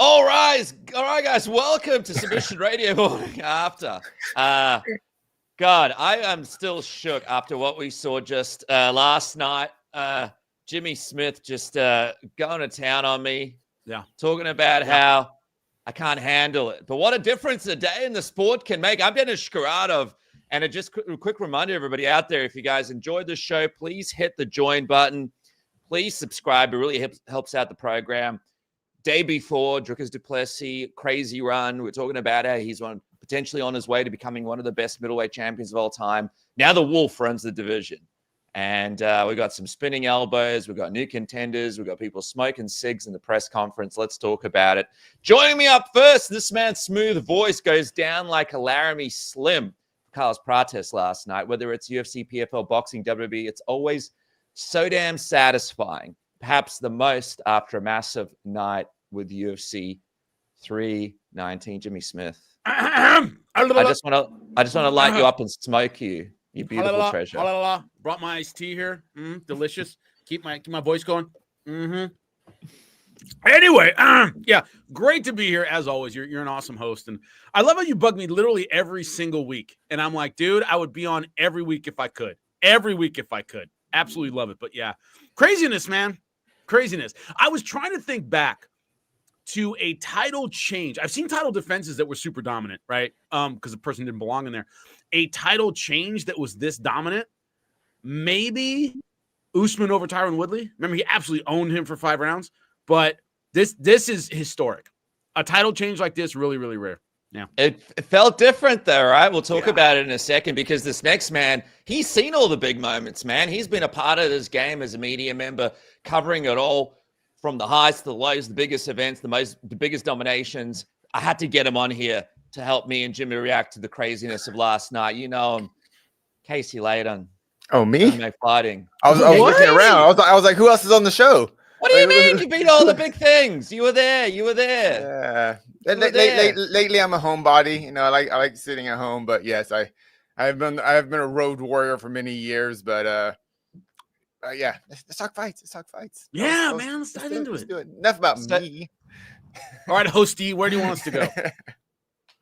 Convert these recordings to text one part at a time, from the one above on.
All right, guys. Welcome to Submission Radio Morning After. God, I am still shook after what we saw just last night. Jimmy Smith just going to town on me. Yeah. Talking about how I can't handle it. But what a difference a day in the sport can make. I'm getting a screw of. And just a quick reminder, everybody out there, if you guys enjoyed the show, please hit the join button. Please subscribe. It really helps out the program. Day before, Dricus du Plessis, crazy run. We're talking about how he's potentially on his way to becoming one of the best middleweight champions of all time. Now the Wolf runs the division. And we got some spinning elbows. We've got new contenders. We've got people smoking cigs in the press conference. Let's talk about it. Joining me up first, this man's smooth voice goes down like a Laramie Slim. Carlos Prates last night, whether it's UFC, PFL, boxing, WWE, it's always so damn satisfying. Perhaps the most after a massive night with UFC 319. Jimmy Smith. I just want to light you up and smoke you, you beautiful treasure. Brought my iced tea here. Delicious. Keep my voice going. Anyway, yeah, great to be here as always. You're an awesome host, and I love how you bug me literally every single week. And I'm like, dude, I would be on every week if I could. Every week if I could. Absolutely love it. But yeah, craziness, man. Craziness. I was trying to think back to a title change. I've seen title defenses that were super dominant, right? Because the person didn't belong in there. A title change that was this dominant. Maybe Usman over Tyron Woodley. Remember, he absolutely owned him for 5 rounds. But this is historic. A title change like this, really, really rare. Yeah. It felt different though, right? We'll talk about it in a second because this next man, he's seen all the big moments, man. He's been a part of this game as a media member, covering it all from the highs to the lows, the biggest events, the biggest dominations. I had to get him on here to help me and Jimmy react to the craziness of last night. You know him, Casey Leydon. Oh, me? Fighting. I was looking around. I was like, who else is on the show? What do you mean? You beat all the big things. You were there. Yeah. Lately, I'm a homebody. You know, I like sitting at home. But yes, I've been a road warrior for many years. But yeah, let's talk fights. Yeah, man, let's dive into it. Do it. Enough about me. All right, hosty, where do you want us to go?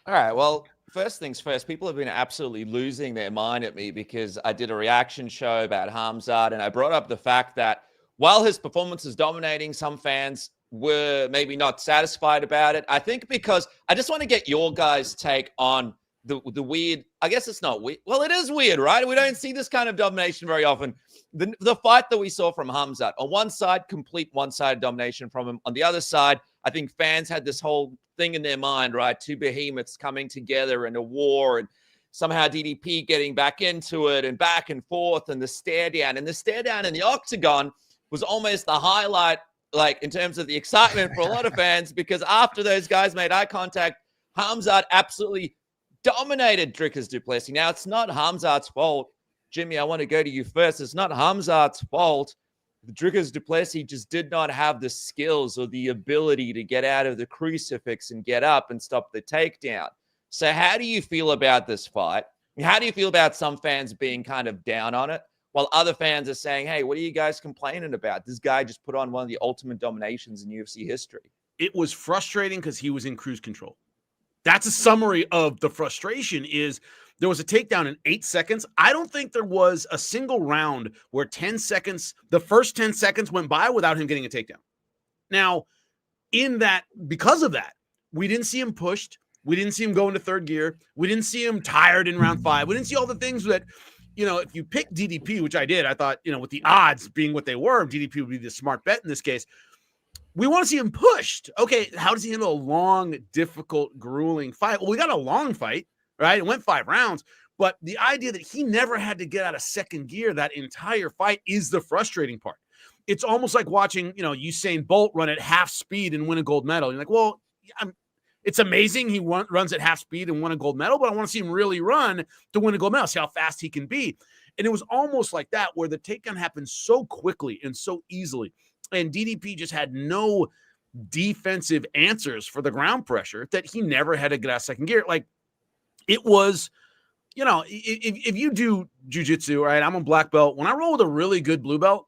All right. Well, first things first. People have been absolutely losing their mind at me because I did a reaction show about Hamzat, and I brought up the fact that while his performance is dominating, some fans were maybe not satisfied about it. I think because I just want to get your guys' take on the weird. I guess it's not weird. Well, it is weird, right? We don't see this kind of domination very often. The fight that we saw from Hamzat, on one side, complete one-sided domination from him. On the other side, I think fans had this whole thing in their mind, right? Two behemoths coming together in a war, and somehow DDP getting back into it and back and forth, and the stare down. And the stare down in the octagon was almost the highlight, like in terms of the excitement for a lot of fans, because after those guys made eye contact, Hamzat absolutely dominated Dricus du Plessis. Now, it's not Hamzat's fault. Jimmy, I want to go to you first. It's not Hamzat's fault. Dricus du Plessis just did not have the skills or the ability to get out of the crucifix and get up and stop the takedown. So how do you feel about this fight? How do you feel about some fans being kind of down on it, while other fans are saying, hey, what are you guys complaining about? This guy just put on one of the ultimate dominations in UFC history. It was frustrating because he was in cruise control. That's a summary of the frustration. Is there was a takedown in 8 seconds. I don't think there was a single round where the first 10 seconds went by without him getting a takedown. Now, because of that, we didn't see him pushed. We didn't see him go into third gear. We didn't see him tired in round 5. We didn't see all the things that, if you pick DDP, which I did, I thought, with the odds being what they were, DDP would be the smart bet in this case. We want to see him pushed. Okay, how does he handle a long, difficult, grueling fight? Well, we got a long fight, right? It went 5 rounds, but the idea that he never had to get out of second gear that entire fight is the frustrating part. It's almost like watching, Usain Bolt run at half speed and win a gold medal. You're like, well, it's amazing he runs at half speed and won a gold medal, but I want to see him really run to win a gold medal, see how fast he can be. And it was almost like that, where the takedown happened so quickly and so easily. And DDP just had no defensive answers for the ground pressure that he never had to get out of second gear. Like, it was, if you do jiu-jitsu, right, I'm a black belt. When I roll with a really good blue belt,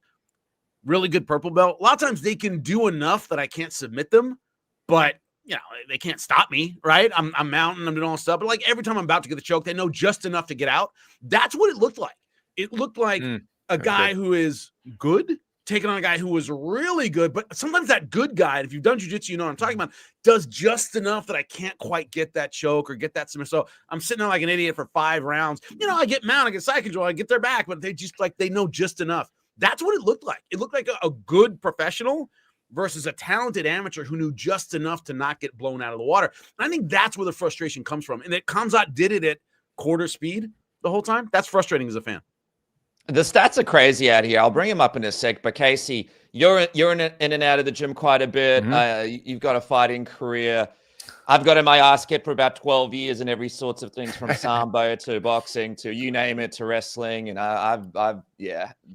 really good purple belt, a lot of times they can do enough that I can't submit them, but you know, they can't stop me, right? I'm mounting, I'm doing all this stuff. But like every time I'm about to get the choke, they know just enough to get out. That's what it looked like. It looked like a guy who is good taking on a guy who was really good. But sometimes that good guy, if you've done jiu-jitsu, you know what I'm talking about, does just enough that I can't quite get that choke or get that submission. So I'm sitting there like an idiot for 5 rounds. You know, I get mount, I get side control, I get their back, but they just like, they know just enough. That's what it looked like. It looked like a good professional versus a talented amateur who knew just enough to not get blown out of the water. And I think that's where the frustration comes from. And that Khamzat did it at quarter speed the whole time. That's frustrating as a fan. The stats are crazy out here. I'll bring him up in a sec. But Casey, you're in and out of the gym quite a bit. You've got a fighting career. I've got in my ass kicked for about 12 years in every sorts of things, from sambo to boxing to you name it, to wrestling. And I've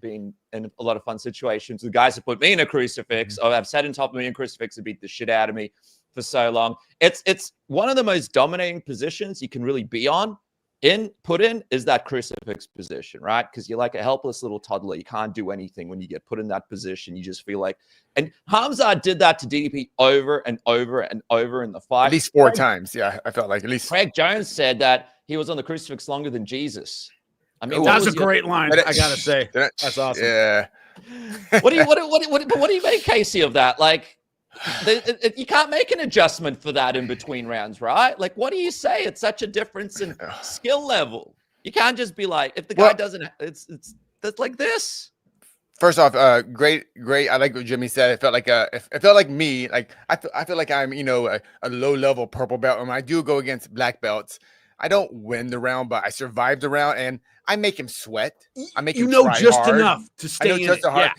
been in a lot of fun situations. The guys have put me in a crucifix, or I've sat on top of me in a crucifix and beat the shit out of me for so long. It's one of the most dominating positions you can really be put in is that crucifix position, right? Because you're like a helpless little toddler. You can't do anything when you get put in that position. You just feel like, and Hamzat did that to DDP over and over and over in the fight. At least 4 times. Yeah, I felt like at least. Craig Jones said that he was on the crucifix longer than Jesus. I mean, that was a great line. I gotta say, that's awesome. Yeah. What do you make, Casey, of that? Like, you can't make an adjustment for that in between rounds, right? Like, what do you say? It's such a difference in skill level. You can't just be like, if the guy doesn't, it's that's like this. First off, great. I like what Jimmy said. It felt like me. Like I feel like I'm, a low level purple belt. And when I do go against black belts, I don't win the round, but I survive the round, and I make him sweat. I make him try just hard. enough to stay in it. Yeah.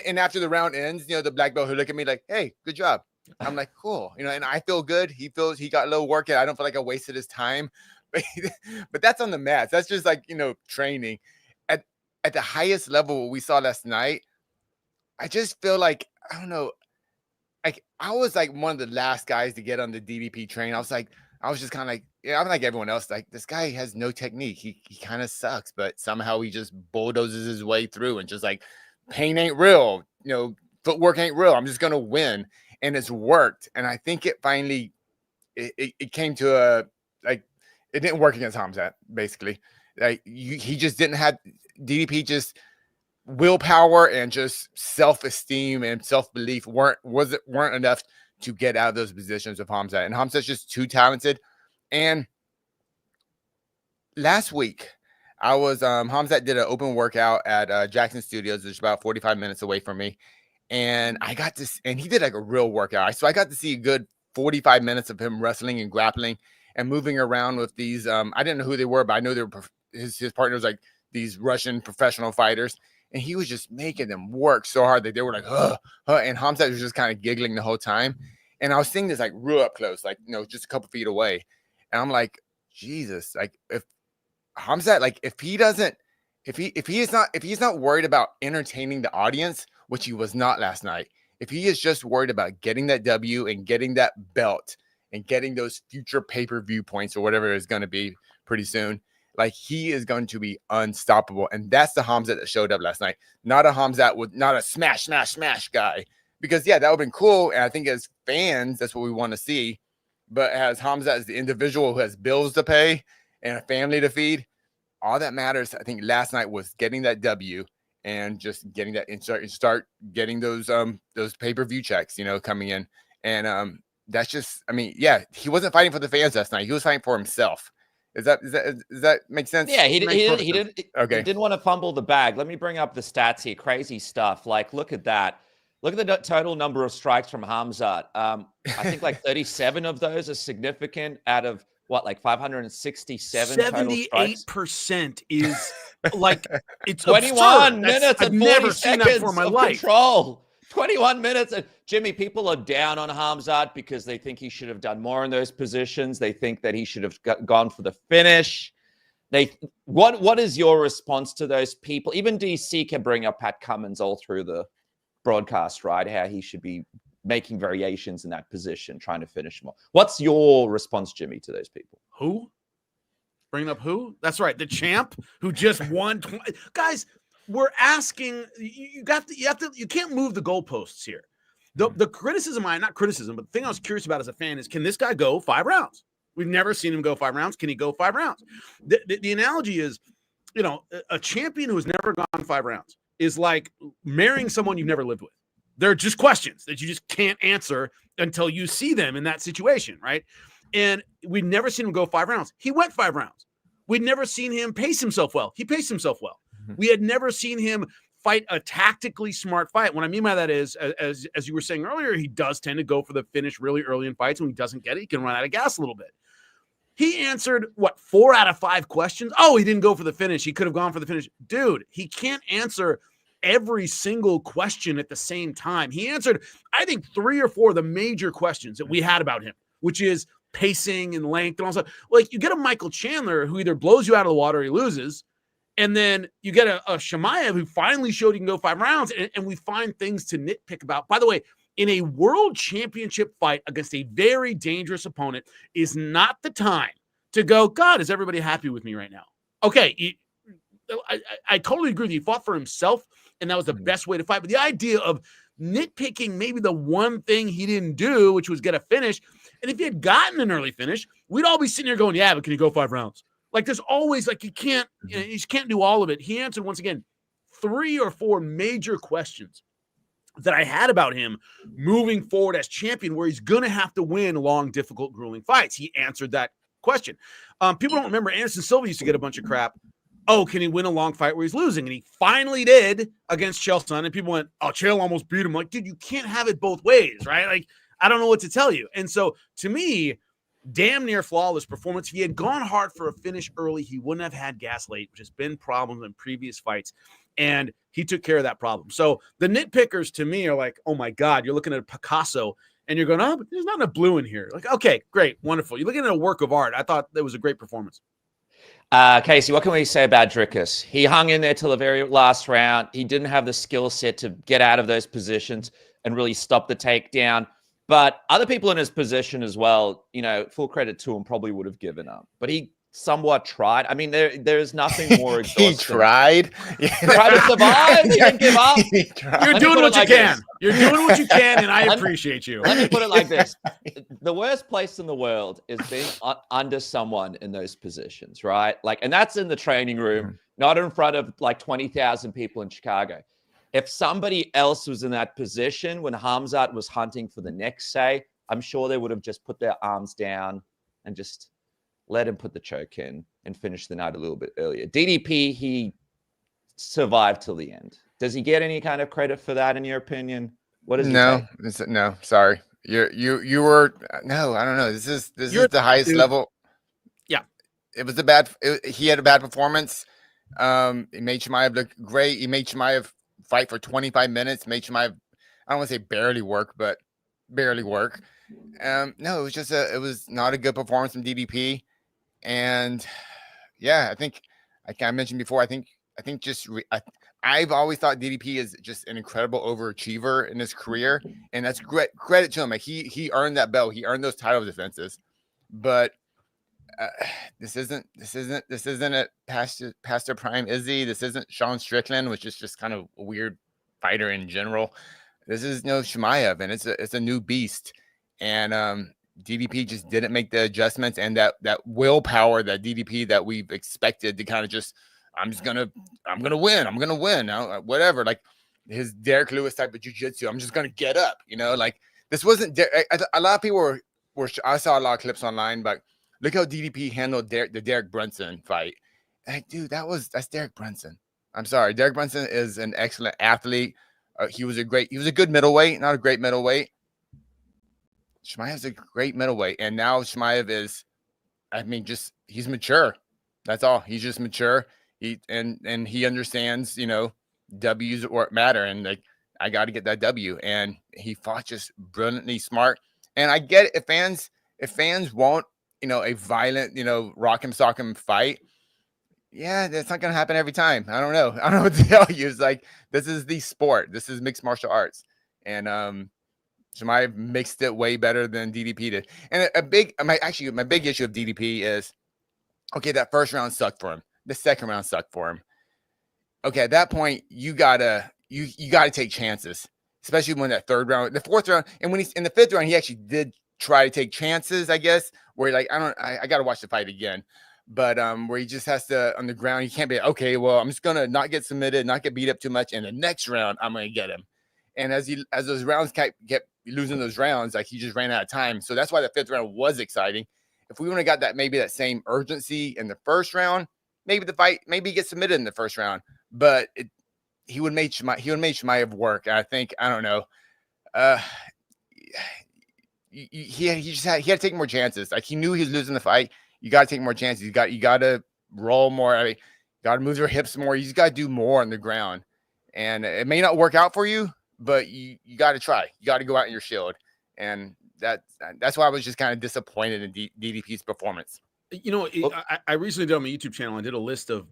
And after the round ends, the black belt who look at me like, "Hey, good job." I'm like, "Cool," and I feel good. He feels he got a little workout. I don't feel like I wasted his time, but that's on the mats. That's just like training at the highest level we saw last night. I just feel like I don't know. Like I was like one of the last guys to get on the DDP train. I was just kind of like, I'm like everyone else. Like this guy has no technique. He kind of sucks, but somehow he just bulldozes his way through and just like pain ain't real. Footwork ain't real. I'm just going to win. And it's worked. And I think it finally, it came to it didn't work against Hamzat, basically. Like he just didn't have DDP, just willpower and just self-esteem and self-belief weren't enough to get out of those positions of Hamzat. And Hamzat's just too talented. And last week, I was Hamzat did an open workout at Jackson Studios, which is about 45 minutes away from me. And and he did like a real workout. So I got to see a good 45 minutes of him wrestling and grappling and moving around with these. I didn't know who they were, but I know they were his partners, like these Russian professional fighters. And he was just making them work so hard that they were like, and Hamzat was just kind of giggling the whole time. And I was seeing this like real up close, like, just a couple feet away. And I'm like, Jesus, like if Hamzat, like if he's not worried about entertaining the audience, which he was not last night, if he is just worried about getting that W and getting that belt and getting those future pay-per-view points or whatever it's going to be pretty soon, like he is going to be unstoppable. And that's the Hamzat that showed up last night. Not a Hamzat with not a smash guy. Because that would have been cool. And I think as fans, that's what we want to see. But as Hamzat as the individual who has bills to pay and a family to feed, all that matters, I think last night was getting that W and just getting that start getting those pay-per-view checks, coming in. And that's just, he wasn't fighting for the fans last night. He was fighting for himself. Does that make sense? Yeah, he didn't want to fumble the bag. Let me bring up the stats here. Crazy stuff. Like, look at that. Look at the total number of strikes from Hamzat. I think like 37 of those are significant out of what, like 567 78% is like it's 21 minutes and 40 never seen that for my life. Control. 21 minutes. And Jimmy, people are down on Hamzat because they think he should have done more in those positions. They think that he should have gone for the finish. What is your response to those people? Even DC can bring up Pat Cummins all through the broadcast, right? How he should be making variations in that position, trying to finish more. What's your response, Jimmy, to those people? Who? Bringing up who? That's right. The champ who just won. Guys, we're asking, you can't move the goalposts here. The criticism, not criticism, but the thing I was curious about as a fan is, can this guy go 5 rounds? We've never seen him go 5 rounds. Can he go 5 rounds? The analogy is, a champion who has never gone 5 rounds is like marrying someone you've never lived with. They're just questions that you just can't answer until you see them in that situation, right? And we'd never seen him go 5 rounds. He went 5 rounds. We'd never seen him pace himself well. He paced himself well. We had never seen him fight a tactically smart fight. What I mean by that is, as you were saying earlier, he does tend to go for the finish really early in fights. When he doesn't get it, he can run out of gas a little bit. He answered, 4 out of 5 questions? Oh, he didn't go for the finish. He could have gone for the finish. Dude, he can't answer every single question at the same time. He answered, I think, 3 or 4 of the major questions that we had about him, which is pacing and length and all that. Like, you get a Michael Chandler who either blows you out of the water or he loses. And then you get a Chimaev who finally showed he can go 5 rounds, and we find things to nitpick about. By the way, in a world championship fight against a very dangerous opponent is not the time to go, God, is everybody happy with me right now? Okay, I totally agree with you. He fought for himself, and that was the best way to fight. But the idea of nitpicking maybe the one thing he didn't do, which was get a finish, and if he had gotten an early finish, we'd all be sitting here going, yeah, but can he go 5 rounds? Like, there's always, like, you just can't do all of it. He answered, once again, 3 or 4 major questions that I had about him moving forward as champion, where he's going to have to win long, difficult, grueling fights. He answered that question. People don't remember Anderson Silva used to get a bunch of crap. Oh, can he win a long fight where he's losing? And he finally did against Chael Sonnen. And people went, oh, Chael almost beat him. Like, dude, you can't have it both ways, right? Like, I don't know what to tell you. And so, to me, damn near flawless performance. If he had gone hard for a finish early, he wouldn't have had gas late, which has been problems in previous fights. And he took care of that problem. So the nitpickers to me are like, oh my God, you're looking at a Picasso and you're going, oh, but there's not enough blue in here. Like, okay, great, wonderful. You're looking at a work of art. I thought that was a great performance. Casey, what can we say about Dricus? He hung in there till the very last round. He didn't have the skill set to get out of those positions and really stop the takedown. But other people in his position as well, full credit to him, probably would have given up. But he somewhat tried. I mean, there's nothing more exhausting. He tried. Tried to survive. He didn't give up. You're doing what you can. You're doing what you can, and I appreciate you. Let me put it like this. The worst place in the world is being under someone in those positions, right? Like, and that's in the training room, not in front of like 20,000 people in Chicago. If somebody else was in that position when Hamzat was hunting for the next say, I'm sure they would have just put their arms down and just let him put the choke in and finish the night a little bit earlier. DDP, he survived till the end. Does he get any kind of credit for that, in your opinion? What is no? Sorry, you were no. I don't know. This is the highest level. Yeah, it was he had a bad performance. He made Chimaev look great. He made Chimaev fight for 25 minutes. Made Chimaev, I don't want to say barely work, but barely work. No, it was it was not a good performance from DDP. And yeah, I think, like I mentioned before, I've always thought DDP is just an incredible overachiever in his career, and that's great credit to him. Like he earned that belt, he earned those title defenses, but this isn't a past their prime Izzy. This isn't Sean Strickland, which is just kind of a weird fighter in general. This is no Chimaev, and it's a new beast. And DDP just didn't make the adjustments and that willpower, that DDP that we've expected to kind of just, I'm gonna win, whatever. Like his Derek Lewis type of jiu-jitsu. I'm just gonna get up, like this wasn't. A lot of people were. I saw a lot of clips online, but look how DDP handled the Derek Brunson fight. Like, dude, that's Derek Brunson. I'm sorry, Derek Brunson is an excellent athlete. He was a good middleweight, not a great middleweight. Chimaev's a great middleweight, and now Chimaev is, he's mature. That's all. He's just mature. He understands, W's or matter, and like I got to get that W. And he fought just brilliantly smart. And I get it, if fans want, a violent, rock 'em sock 'em fight. Yeah, that's not gonna happen every time. I don't know what to tell you. It's like, this is the sport. This is mixed martial arts, and Chimaev mixed it way better than DDP did. And my big issue of DDP is, okay, that first round sucked for him. The second round sucked for him. Okay, at that point, you gotta take chances. especially when that third round, the fourth round, and when he's in the fifth round, he actually did try to take chances, I guess, where like, I got to watch the fight again. But where he just has to on the ground, he can't be okay. Well, I'm just gonna not get submitted, not get beat up too much, and the next round I'm gonna get him. And as those rounds kept losing those rounds, like he just ran out of time. So that's why the fifth round was exciting. If we would have got that same urgency in the first round, maybe he gets submitted in the first round. But he would make Chimaev work. And I think I don't know. He had to take more chances. Like he knew he was losing the fight. You got to take more chances. You got to roll more. I mean, you got to move your hips more. You just got to do more on the ground. And it may not work out for you, but you got to try. You got to go out in your shield. And that's why I was just kind of disappointed in DDP's performance. You know, I recently did on my YouTube channel, I did a list of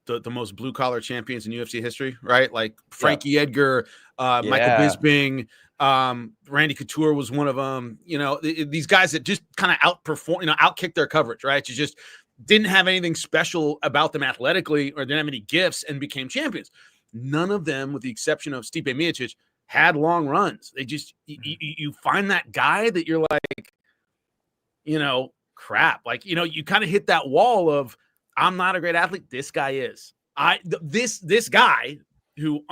the most blue collar champions in UFC history, right? Like Frankie Edgar, Michael Bisping, Randy Couture was one of them. You know, these guys that just kind of outkicked their coverage, right? You just didn't have anything special about them athletically or didn't have any gifts and became champions. None of them, with the exception of Stipe Miocic, had long runs. They just, you find that guy that you're like, you know, crap. Like, you know, you kind of hit that wall of, I'm not a great athlete. This guy is. This guy who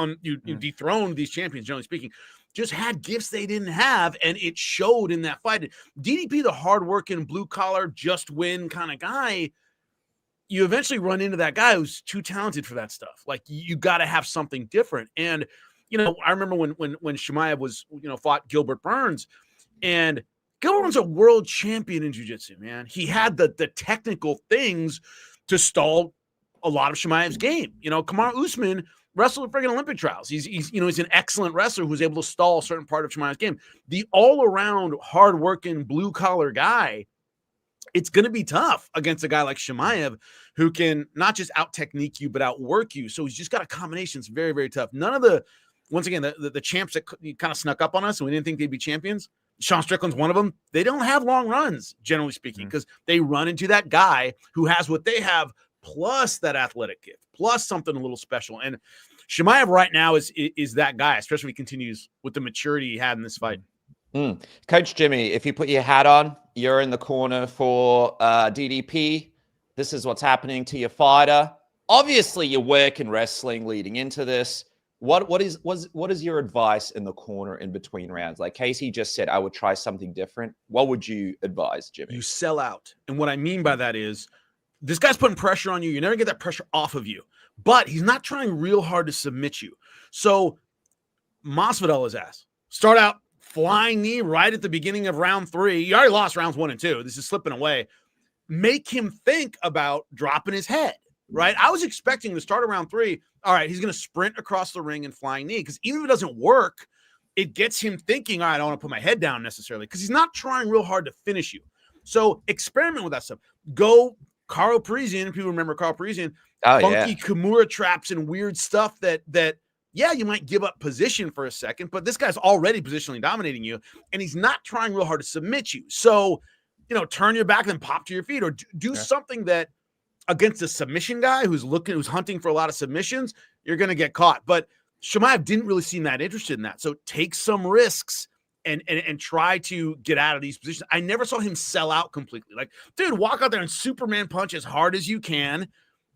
dethroned these champions, generally speaking, just had gifts they didn't have, and it showed in that fight. DDP, the hardworking, blue-collar, just-win kind of guy, you eventually run into that guy who's too talented for that stuff. Like, you got to have something different. And, you know, I remember when Chimaev was, you know, fought Gilbert Burns, and Gilbert Burns a world champion in jiu-jitsu, man. He had the technical things to stall a lot of Chimaev's game. You know, Kamaru Usman wrestled in friggin' Olympic trials. He's an excellent wrestler who's able to stall a certain part of Chimaev's game. The all-around, hard-working, blue-collar guy, it's going to be tough against a guy like Chimaev who can not just out-technique you, but outwork you. So he's just got a combination. It's very, very tough. None of once again, the champs that kind of snuck up on us and we didn't think they'd be champions, Sean Strickland's one of them. They don't have long runs, generally speaking, because they run into that guy who has what they have, plus that athletic gift, plus something a little special. And Chimaev right now is that guy, especially if he continues with the maturity he had in this fight. Coach Jimmy, if you put your hat on, you're in the corner for DDP. This is what's happening to your fighter. Obviously, your work in wrestling leading into this. What is your advice in the corner in between rounds? Like Casey just said, I would try something different. What would you advise, Jimmy? You sell out. And what I mean by that is this guy's putting pressure on you. You never get that pressure off of you, but he's not trying real hard to submit you. So Masvidal his ass. Start out flying knee right at the beginning of round 3. You already lost rounds 1 and 2. This is slipping away. Make him think about dropping his head, right? I was expecting to start around 3. All right, he's going to sprint across the ring and flying knee, because even if it doesn't work, it gets him thinking, all right, I don't want to put my head down necessarily, because he's not trying real hard to finish you. So experiment with that stuff. Go Karo Parisian. People remember Karo Parisian. Funky Kimura traps and weird stuff that you might give up position for a second, but this guy's already positionally dominating you, and he's not trying real hard to submit you. So, you know, turn your back and then pop to your feet, or do something that against a submission guy who's hunting for a lot of submissions, you're going to get caught. But Chimaev didn't really seem that interested in that. So take some risks and try to get out of these positions. I never saw him sell out completely. Like, dude, walk out there and Superman punch as hard as you can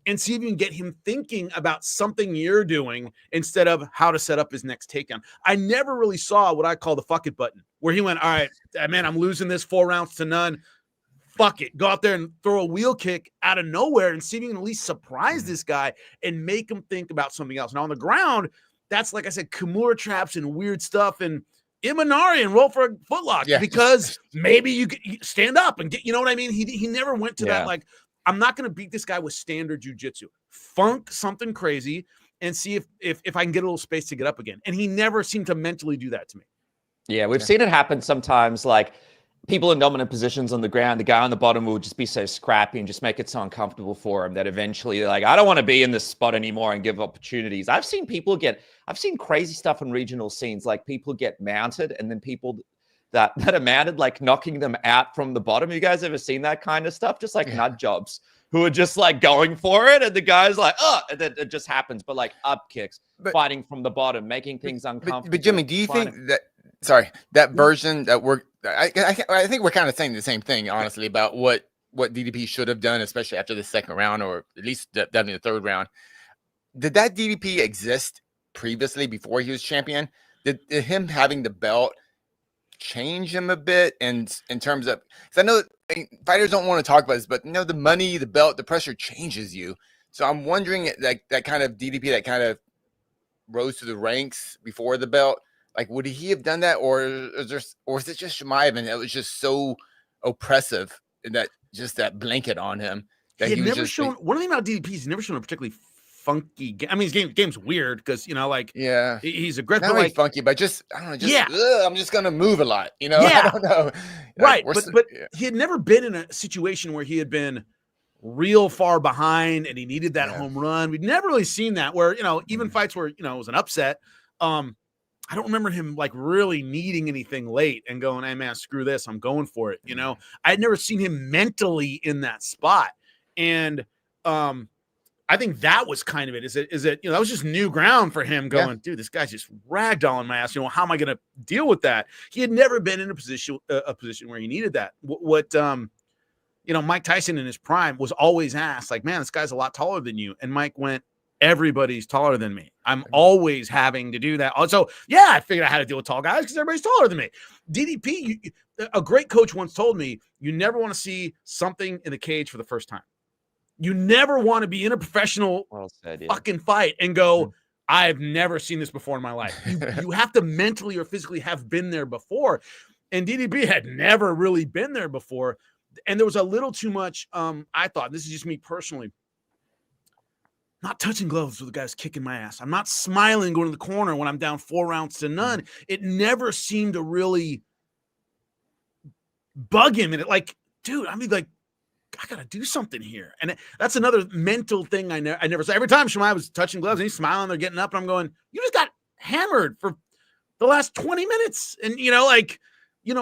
and see if you can get him thinking about something you're doing instead of how to set up his next takedown. I never really saw what I call the fuck it button, where he went, all right, man, I'm losing this 4 rounds to none. Fuck it. Go out there and throw a wheel kick out of nowhere and see if you can at least surprise this guy and make him think about something else. Now, on the ground, that's, like I said, Kimura traps and weird stuff, and Imanari and roll for a footlock because maybe you could stand up and get, you know what I mean? He never went to that, like, I'm not going to beat this guy with standard jiu-jitsu. Funk something crazy and see if I can get a little space to get up again. And he never seemed to mentally do that to me. Yeah, we've seen it happen sometimes, like, people in dominant positions on the ground, the guy on the bottom will just be so scrappy and just make it so uncomfortable for him that eventually they're like, I don't want to be in this spot anymore, and give opportunities. I've seen crazy stuff in regional scenes, like people get mounted and then people that are mounted, like knocking them out from the bottom. You guys ever seen that kind of stuff? Just like nut jobs who are just like going for it, and the guy's like, oh, and then it just happens. But like up kicks, fighting from the bottom, making things uncomfortable. But Jimmy, do you think that? Sorry, that version that I think we're kind of saying the same thing, honestly, about what DDP should have done, especially after the second round, or at least definitely the third round. Did that DDP exist previously before he was champion? Did him having the belt change him a bit? And in terms of, because I know fighters don't want to talk about this, but the money, the belt, the pressure changes you. So I'm wondering, like, that kind of DDP that kind of rose to the ranks before the belt, like, would he have done that, or is it just Chimaev and it was just so oppressive that just that blanket on him that he had never shown. One thing about DDP, he's never shown a particularly funky game. I mean, his game's weird because he's aggressive, not really funky, but just I don't know, I'm just gonna move a lot, I don't know, right? But he had never been in a situation where he had been real far behind and he needed that home run. We'd never really seen that where even fights where it was an upset. I don't remember him like really needing anything late and going, hey man, screw this, I'm going for it. I had never seen him mentally in that spot. And I think that was kind of it. Is it that was just new ground for him going, dude, this guy's just ragdolling my ass. How am I going to deal with that? He had never been in a position where he needed that. What Mike Tyson in his prime was always asked, like, man, this guy's a lot taller than you. And Mike went, everybody's taller than me. I'm always having to do that. Also, I figured out how to deal with tall guys because everybody's taller than me. DDP, a great coach once told me, you never want to see something in the cage for the first time. You never want to be in a professional fucking fight and go, I've never seen this before in my life. You have to mentally or physically have been there before. And DDP had never really been there before. And there was a little too much, I thought, this is just me personally, not touching gloves with the guys kicking my ass. I'm not smiling going to the corner when I'm down 4-0. It never seemed to really bug him. And it like, dude, I mean, like, I got to do something here. And that's another mental thing I never saw. Every time Chimaev was touching gloves and he's smiling, they're getting up, and I'm going, you just got hammered for the last 20 minutes. And,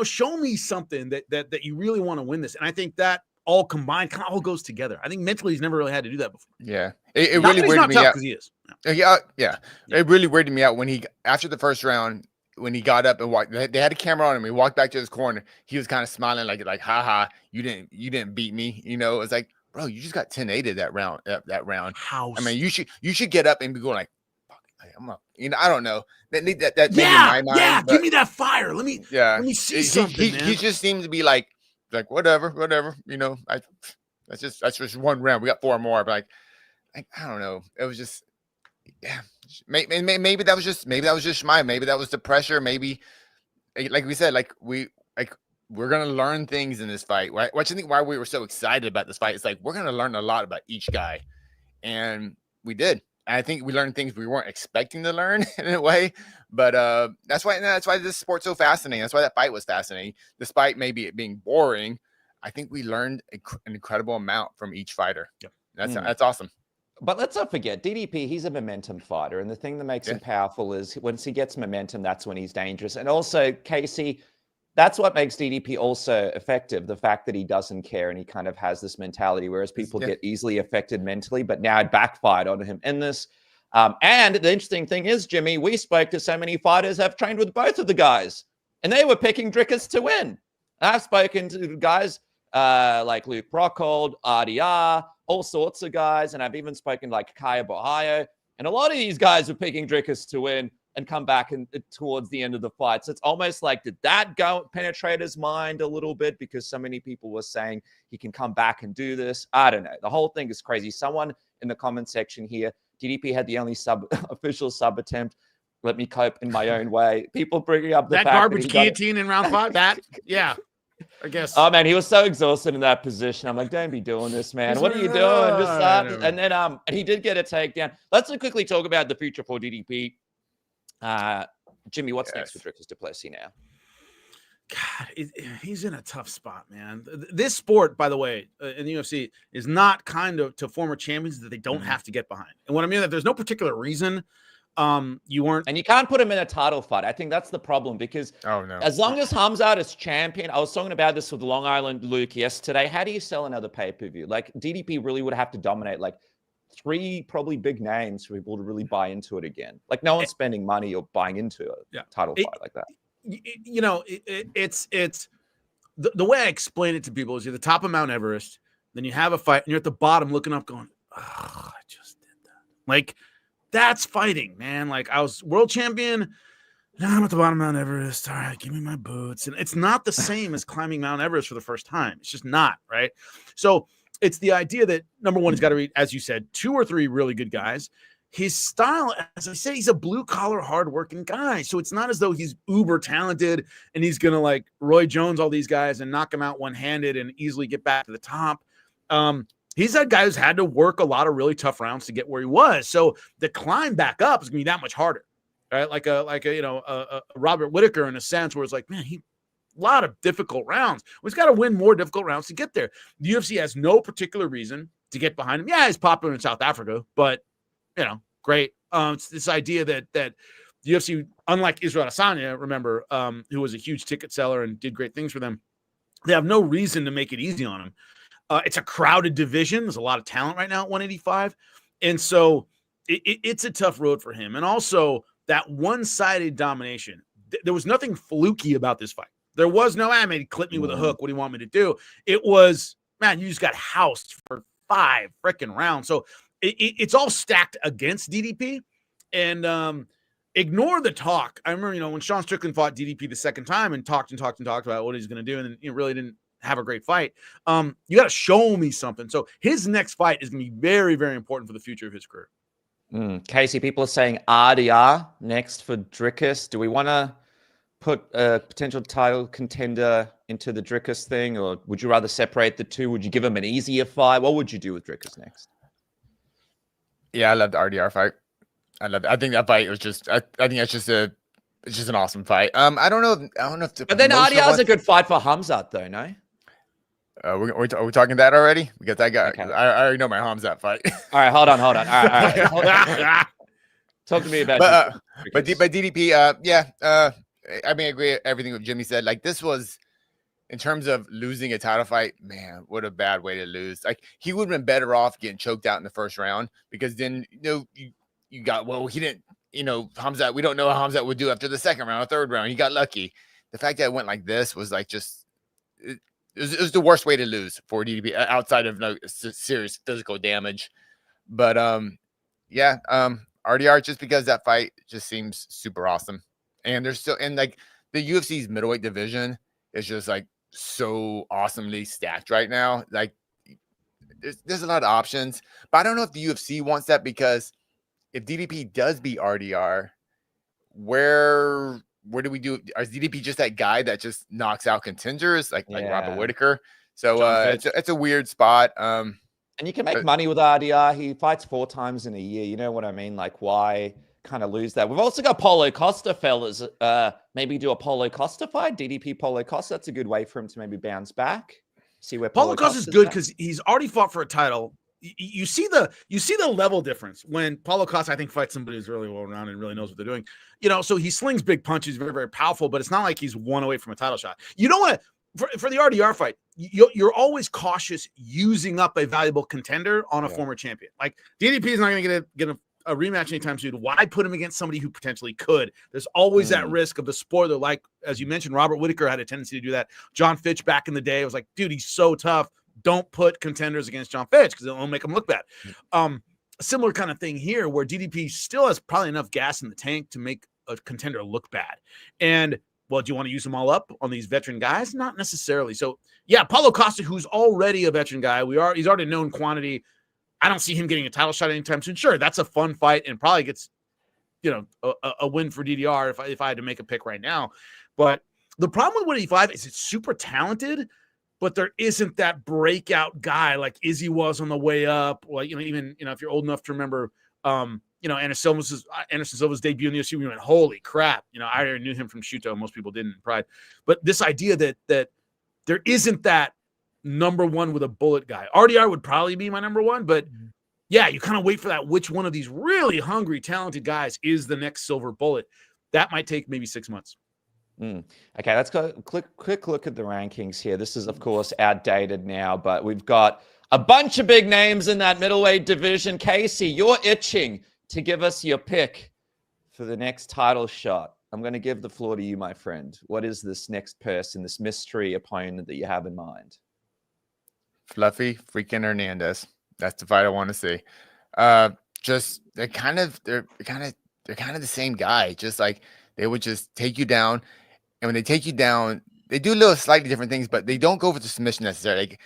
show me something that you really want to win this. And I think that all combined kind of all goes together. I think mentally he's never really had to do that before. Yeah. It really weirded me out. He is. Yeah. It really weirded me out when after the first round, when he got up and walked, they had a camera on him. He walked back to his corner. He was kind of smiling like, haha, you didn't beat me. It's like, bro, you just got 10-8 that round. How? I mean, you should get up and be going like, fuck, I'm up. I don't know. That maybe in my mind. Yeah. Give me that fire. Let me see something. He just seemed to be like whatever. That's just one round. We got 4 more. But like I don't know. It was just Maybe that was just Chimaev. Maybe that was the pressure. Maybe, like we said, we're gonna learn things in this fight. Right? Which I think why we were so excited about this fight. It's like we're gonna learn a lot about each guy, and we did. And I think we learned things we weren't expecting to learn in a way. But that's why this sport's so fascinating. That's why that fight was fascinating, despite maybe it being boring. I think we learned an incredible amount from each fighter. Yep. That's awesome. But let's not forget, DDP, he's a momentum fighter. And the thing that makes him powerful is once he gets momentum, that's when he's dangerous. And also, Casey, that's what makes DDP also effective. The fact that he doesn't care and he kind of has this mentality, whereas people get easily affected mentally, but now it backfired on him in this. And the interesting thing is, Jimmy, we spoke to so many fighters have trained with both of the guys, and they were picking Dricus to win. I've spoken to guys like Luke Rockhold, RDR, all sorts of guys, and I've even spoken like Kaya Ohio, and a lot of these guys were picking Dricus to win and come back towards the end of the fight. So it's almost like, did that penetrate his mind a little bit because so many people were saying he can come back and do this? I don't know. The whole thing is crazy. Someone in the comment section here, DDP had the only official sub attempt. Let me cope in my own way. People bringing up the that fact garbage guillotine in round 5. I guess. Oh man, he was so exhausted in that position. I'm like, don't be doing this, man. What are you doing? Just stop. And then he did get a takedown. Let's quickly talk about the future for DDP. Jimmy, what's next for Dricus du Plessis now? God, he's in a tough spot, man. This sport, by the way, in the UFC, is not kind of to former champions that they don't have to get behind. And what I mean that there's no particular reason. You weren't, and you can't put him in a title fight. I think that's the problem because Oh no. as long as Hamzat is champion, I was talking about this with Long Island Luke yesterday. How do you sell another pay-per-view? Like DDP really would have to dominate like 3 probably big names for people to really buy into it again. Like no one's spending money or buying into a title fight like that. It's the way I explain it to people is you're at the top of Mount Everest, then you have a fight, and you're at the bottom looking up going, oh, I just did that. Like, that's fighting, man. Like, I was world champion, now I'm at the bottom of Mount Everest. All right, give me my boots. And it's not the same as climbing Mount Everest for the first time. It's just not, right? So it's the idea that, number one, he's got to read, as you said, 2 or 3 really good guys. His style, as I say, he's a blue-collar, hard-working guy. So it's not as though he's uber talented and he's going to, like, Roy Jones all these guys and knock them out one-handed and easily get back to the top. He's that guy who's had to work a lot of really tough rounds to get where he was. So the climb back up is going to be that much harder, right? Like a Robert Whittaker in a sense where it's like, man, a lot of difficult rounds. He's got to win more difficult rounds to get there. The UFC has no particular reason to get behind him. Yeah, he's popular in South Africa, but great. It's this idea that the UFC, unlike Israel Adesanya, remember, who was a huge ticket seller and did great things for them, they have no reason to make it easy on him. It's a crowded division. There's a lot of talent right now at 185. And so it's a tough road for him. And also that one-sided domination. There was nothing fluky about this fight. There was no, man, he clipped me with a hook. What do you want me to do? It was, man, you just got housed for 5 freaking rounds. So it's all stacked against DDP. And ignore the talk. I remember, when Sean Strickland fought DDP the second time and talked about what he's going to do, and it really didn't have a great fight. You got to show me something. So his next fight is going to be very, very important for the future of his career. Casey, people are saying RDR next for Dricus. Do we want to put a potential title contender into the Dricus thing, or would you rather separate the two? Would you give him an easier fight? What would you do with Dricus next? Yeah, I love the RDR fight. I think that fight was just. I think that's just it's just an awesome fight. I don't know. But then RDR is a good fight for Hamzat, though. No. Are we talking that already? Because I already know my Hamzat fight. All right, hold on. All right. Talk to me about. But DDP, I mean, I agree with everything that Jimmy said. Like, this was, in terms of losing a title fight, man, what a bad way to lose. Like, he would have been better off getting choked out in the first round, because then you got, well, he didn't, Hamzat, we don't know how Hamzat would do after the second round or third round. He got lucky. The fact that it went like this was like just. It was the worst way to lose for DDP outside of serious physical damage. But RDR, just because that fight just seems super awesome. And there's still, and like the UFC's middleweight division is just like so awesomely stacked right now. Like there's a lot of options, but I don't know if the UFC wants that, because if DDP does beat RDR, where do we do? Is DDP just that guy that just knocks out contenders like Robert Whittaker? So it's a weird spot. And you can make money with RDR. He fights 4 times in a year. You know what I mean? Like, why kind of lose that? We've also got Paulo Costa, fellas. Maybe do a Paulo Costa fight. DDP Paulo Costa. That's a good way for him to maybe bounce back. See where Paulo Costa is good, because he's already fought for a title. You see the level difference when Paulo Costa, I think, fights somebody who's really well rounded and really knows what they're doing. So he slings big punches, very, very powerful, but it's not like he's 1 away from a title shot. You don't want to, for the RDR fight, you're always cautious using up a valuable contender on a former champion. Like, DDP is not going to get a rematch anytime soon. Why put him against somebody who potentially could? There's always that risk of the spoiler. Like, as you mentioned, Robert Whittaker had a tendency to do that. John Fitch back in the day was like, dude, he's so tough. Don't put contenders against John Fitch because it'll make them look bad. A similar kind of thing here, where DDP still has probably enough gas in the tank to make a contender look bad. And, well, do you want to use them all up on these veteran guys? Not necessarily. So, yeah, Paulo Costa, who's already a veteran guy, he's already known quantity. I don't see him getting a title shot anytime soon. Sure, that's a fun fight and probably gets, a win for DDR if I had to make a pick right now. But the problem with 185 is it's super talented, but there isn't that breakout guy like Izzy was on the way up. Well, even if you're old enough to remember, Anderson Silva's debut in the UFC, we went, holy crap! I already knew him from Shuto. Most people didn't in Pride, but this idea that there isn't that number one with a bullet guy. RDR would probably be my number one, but yeah, you kind of wait for that. Which one of these really hungry, talented guys is the next silver bullet? That might take maybe 6 months. Okay, let's go quick look at the rankings here. This is, of course, outdated now, but we've got a bunch of big names in that middleweight division. Casey, you're itching to give us your pick for the next title shot. I'm going to give the floor to you, my friend. What is this next person, this mystery opponent that you have in mind? Fluffy freaking Hernandez. That's the fight I want to see. Just they're kind of the same guy. Just like they would just take you down, and when they take you down, they do little slightly different things, but they don't go for the submission necessarily.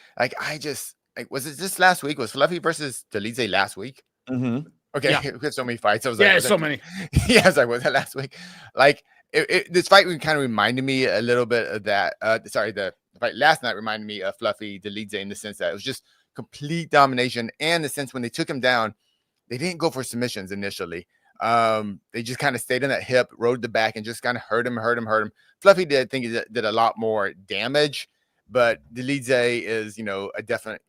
Was it this last week? Was Fluffy versus Delize last week? Mm-hmm. Okay, yeah. We had so many fights. I was like, so many. Yeah, I was like, was that last week? Like this fight kind of reminded me a little bit of that. The fight last night reminded me of Fluffy Delize in the sense that it was just complete domination, and the sense when they took him down, they didn't go for submissions initially. They just kind of stayed on that hip, rode the back, and just kind of hurt him. Fluffy did a lot more damage, but Delize is, a definite,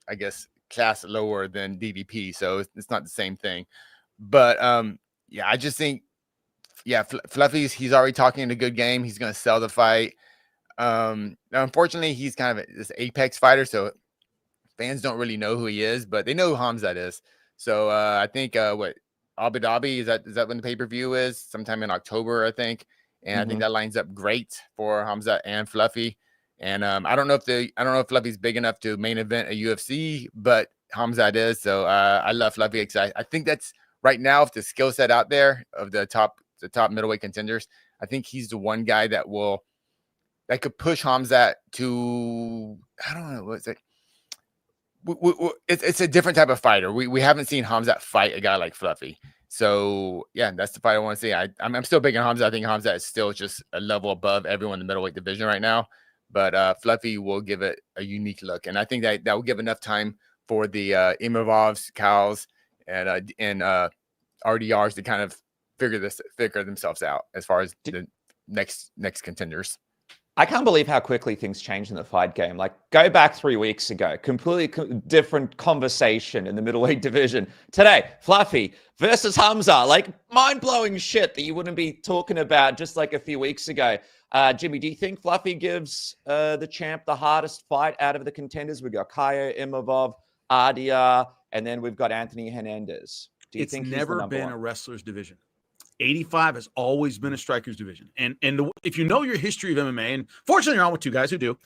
I guess class lower than DDP, so it's not the same thing. But I just think, Fluffy's he's already talking a good game. He's going to sell the fight. Now, unfortunately, he's kind of this apex fighter, so fans don't really know who he is, but they know who Hamzat is. So I think Abu Dhabi is that when the pay-per-view is sometime in October, I think, and I think that lines up great for Hamzat and Fluffy. And I don't know if Fluffy's big enough to main event a UFC, but Hamzat is. So I love Fluffy. I think that's right now, if the skill set out there of the top middleweight contenders, I think he's the one guy that could push Hamzat to, I don't know, what's it? It's a different type of fighter. We haven't seen Hamzat fight a guy like Fluffy. So yeah, that's the fight I want to see. I'm still big on Hamzat. I think Hamzat is still just a level above everyone in the middleweight division right now. But Fluffy will give it a unique look, and I think that will give enough time for the Imovovs, Cows, and RDRs to kind of figure themselves out as far as the next contenders. I can't believe how quickly things changed in the fight game. Like, go back 3 weeks ago, completely different conversation in the middleweight division. Today, Fluffy versus Hamzat, like mind-blowing shit that you wouldn't be talking about just like a few weeks ago. Jimmy, do you think Fluffy gives the champ the hardest fight out of the contenders? We've got Kaio, Imovov, RDR, and then we've got Anthony Hernandez. Do you think he's never been a wrestler's division? 85 has always been a striker's division. And if you know your history of MMA, and fortunately you're on with two guys who do,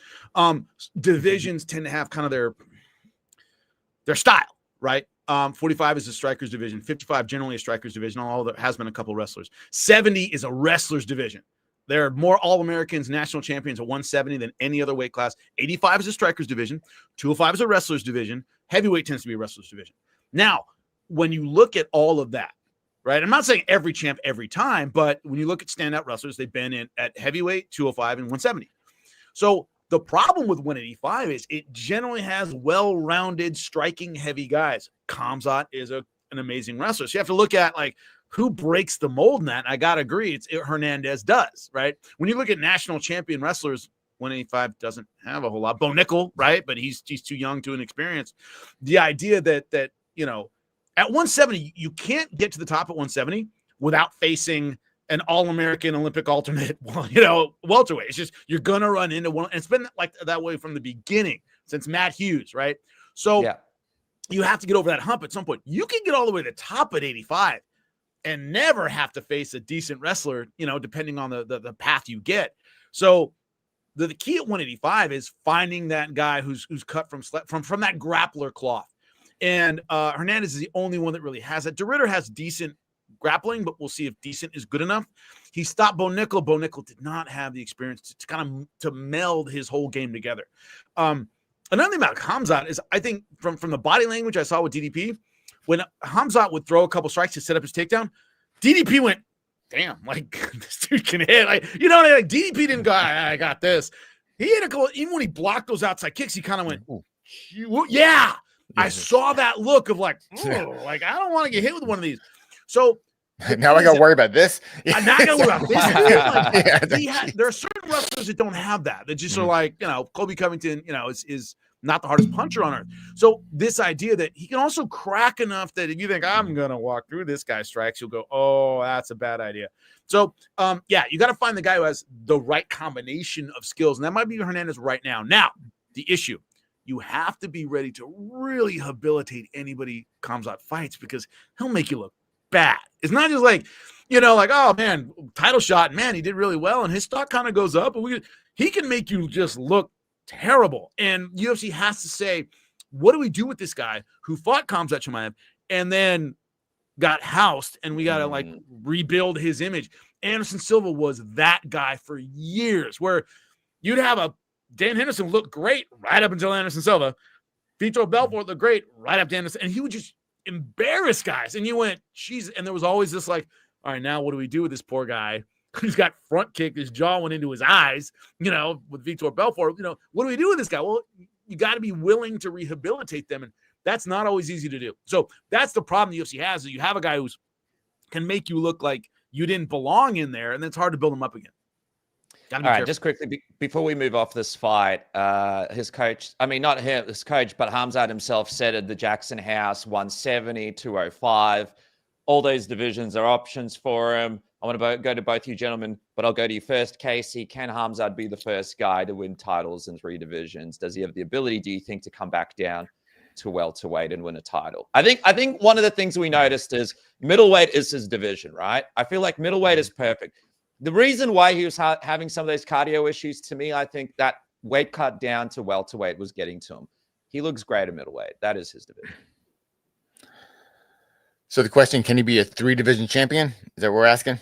divisions tend to have kind of their style, right? 45 is a striker's division. 55 generally a striker's division, although there has been a couple wrestlers. 70 is a wrestler's division. There are more All-Americans, national champions at 170 than any other weight class. 85 is a striker's division. 205 is a wrestler's division. Heavyweight tends to be a wrestler's division. Now, when you look at all of that, right? I'm not saying every champ every time, but when you look at standout wrestlers, they've been at heavyweight, 205, and 170. So the problem with 185 is it generally has well-rounded, striking, heavy guys. Khamzat is an amazing wrestler. So you have to look at, like, who breaks the mold in that. And I got to agree, Hernandez does, right? When you look at national champion wrestlers, 185 doesn't have a whole lot. Bo Nickel, right? But he's too young to inexperienced. The idea that at 170, you can't get to the top at 170 without facing an All-American Olympic alternate, welterweight. It's just, you're going to run into one. And it's been like that way from the beginning since Matt Hughes, right? So you have to get over that hump at some point. You can get all the way to the top at 85 and never have to face a decent wrestler, depending on the path you get. So the key at 185 is finding that guy who's cut from that grappler cloth. And Hernandez is the only one that really has it. DeRitter has decent grappling, but we'll see if decent is good enough. He stopped Bo Nickel. Bo Nickel did not have the experience to kind of meld his whole game together. Another thing about Khamzat is, I think from the body language I saw with DDP, when Hamzat would throw a couple strikes to set up his takedown, DDP went, damn, like, this dude can hit. Like, like DDP didn't go, I got this. He had a couple, even when he blocked those outside kicks, he kind of went, yeah. I saw that look of like, like, I don't want to get hit with one of these. So now I got to worry about this. Now I got to worry about this. There are certain wrestlers that don't have that. That just are like, Kobe Covington, is not the hardest puncher on earth. So this idea that he can also crack enough that if you think I'm going to walk through this guy's strikes, you'll go, oh, that's a bad idea. So, yeah, you got to find the guy who has the right combination of skills. And that might be Hernandez right now. Now, the issue, you have to be ready to really habilitate anybody Khamzat fights because he'll make you look bad. It's not just like, like, oh, man, title shot, man, he did really well, and his stock kind of goes up. And he can make you just look terrible. And UFC has to say, what do we do with this guy who fought Khamzat Chimaev and then got housed, and we got to, rebuild his image? Anderson Silva was that guy for years, where you'd have a Dan Henderson look great right up until Anderson Silva. Vitor Belfort looked great right up to Anderson, and he would just embarrass guys. And you went, jeez. And there was always this like, all right, now what do we do with this poor guy who's got front kicked, his jaw went into his eyes, with Vitor Belfort, what do we do with this guy? Well, you got to be willing to rehabilitate them. And that's not always easy to do. So that's the problem the UFC has, is you have a guy who's can make you look like you didn't belong in there, and then it's hard to build him up again. All right, just quickly, before we move off this fight, his coach, not his coach, but Hamzat himself said at the Jackson House, 170, 205, all those divisions are options for him. I want to go to both you gentlemen, but I'll go to you first, Casey. Can Hamzat be the first guy to win titles in 3 divisions? Does he have the ability, do you think, to come back down to welterweight and win a title? I think one of the things we noticed is middleweight is his division, right? I feel like middleweight is perfect. The reason why he was having some of those cardio issues, to me, I think that weight cut down to welterweight was getting to him. He looks great at middleweight. That is his division. So the question, can he be a 3-division champion? Is that what we're asking?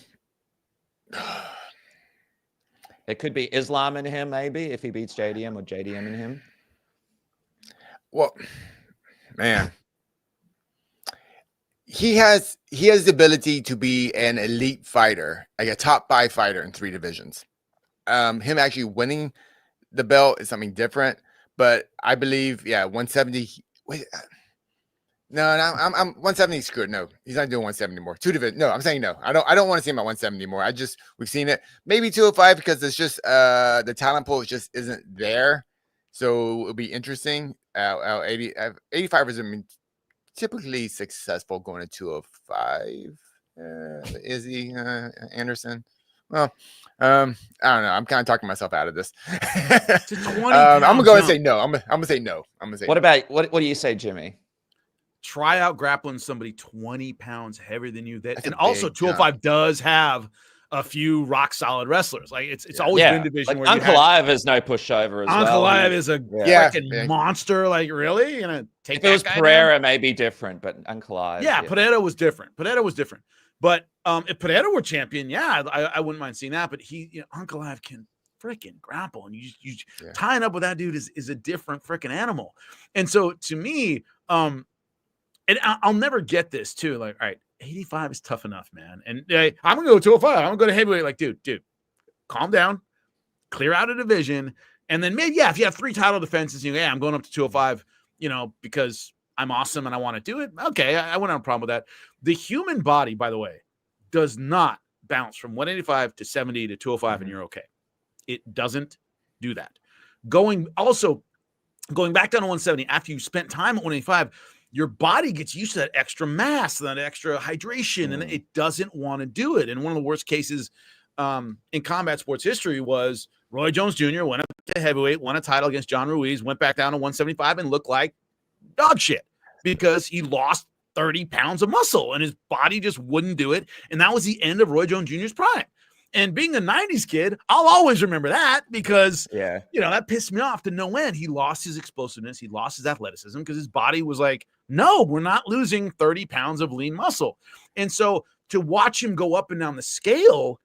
It could be Islam in him, maybe, if he beats JDM, or JDM in him. Well, man, he has the ability to be an elite fighter, like a top 5 fighter in 3 divisions. Him actually winning the belt is something different, but I believe, 170. Wait, no, I'm 170 screwed. No, he's not doing 170 anymore. 2 division. No, I'm saying no. I don't want to see him at 170 anymore. We've seen it. Maybe 205 because it's just the talent pool just isn't there. So it'll be interesting. 85 is typically successful going to 205. Is he Anderson? Well, I don't know. I'm kind of talking myself out of this. I'm gonna go and say no. I'm gonna say no. What about what do you say, Jimmy? Try out grappling somebody 20 pounds heavier than you. And also 205 does have a few rock solid wrestlers. Like it's always been division where Ankalaev is no pushover as well. Ankalaev is a freaking monster. Like, really? You're gonna take if it was Pereira, may be different, but Ankalaev. Yeah, Pereira was different. But if Pereira were champion, I wouldn't mind seeing that. But Ankalaev can freaking grapple, and you tying up with that dude is a different freaking animal. And so to me, and I'll never get this too. Like, all right, 85 is tough enough, man. And I'm going to go 205. I'm going to go to heavyweight. Like, dude, calm down, clear out a division. And then maybe, if you have 3 title defenses, I'm going up to 205, because I'm awesome and I want to do it. Okay, I wouldn't have a problem with that. The human body, by the way, does not bounce from 185 to 70 to 205 and you're okay. It doesn't do that. Going back down to 170 after you spent time at 185, your body gets used to that extra mass, that extra hydration, and it doesn't want to do it. And one of the worst cases in combat sports history was Roy Jones Jr. went up to heavyweight, won a title against John Ruiz, went back down to 175 and looked like dog shit because he lost 30 pounds of muscle and his body just wouldn't do it. And that was the end of Roy Jones Jr.'s prime. And being a 90s kid, I'll always remember that because, that pissed me off to no end. He lost his explosiveness. He lost his athleticism because his body was like, no, we're not losing 30 pounds of lean muscle. And so to watch him go up and down the scale,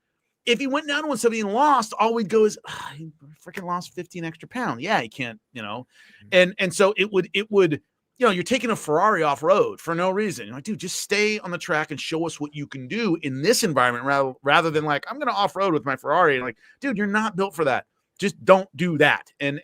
if he went down to 170 and lost, all we'd go is, he freaking lost 15 extra pounds. Yeah, he can't, And so it would, you're taking a Ferrari off road for no reason. You're like, dude, just stay on the track and show us what you can do in this environment rather than like, I'm going to off road with my Ferrari. And like, dude, you're not built for that. Just don't do that. And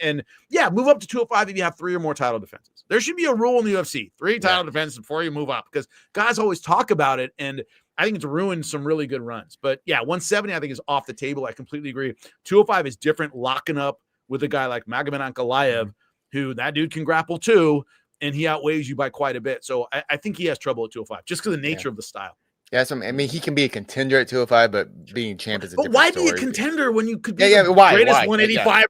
move up to 205 if you have 3 or more title defenses. There should be a rule in the UFC, 3 title defenses before you move up, because guys always talk about it. And I think it's ruined some really good runs. But 170, I think, is off the table. I completely agree. 205 is different, locking up with a guy like Magomed Ankalaev, who that dude can grapple too, and he outweighs you by quite a bit. So I think he has trouble at 205 just because of the nature of the style. Yeah, so, I mean, he can be a contender at 205, but being champ is a different why story. be a contender when you could be the greatest why? 185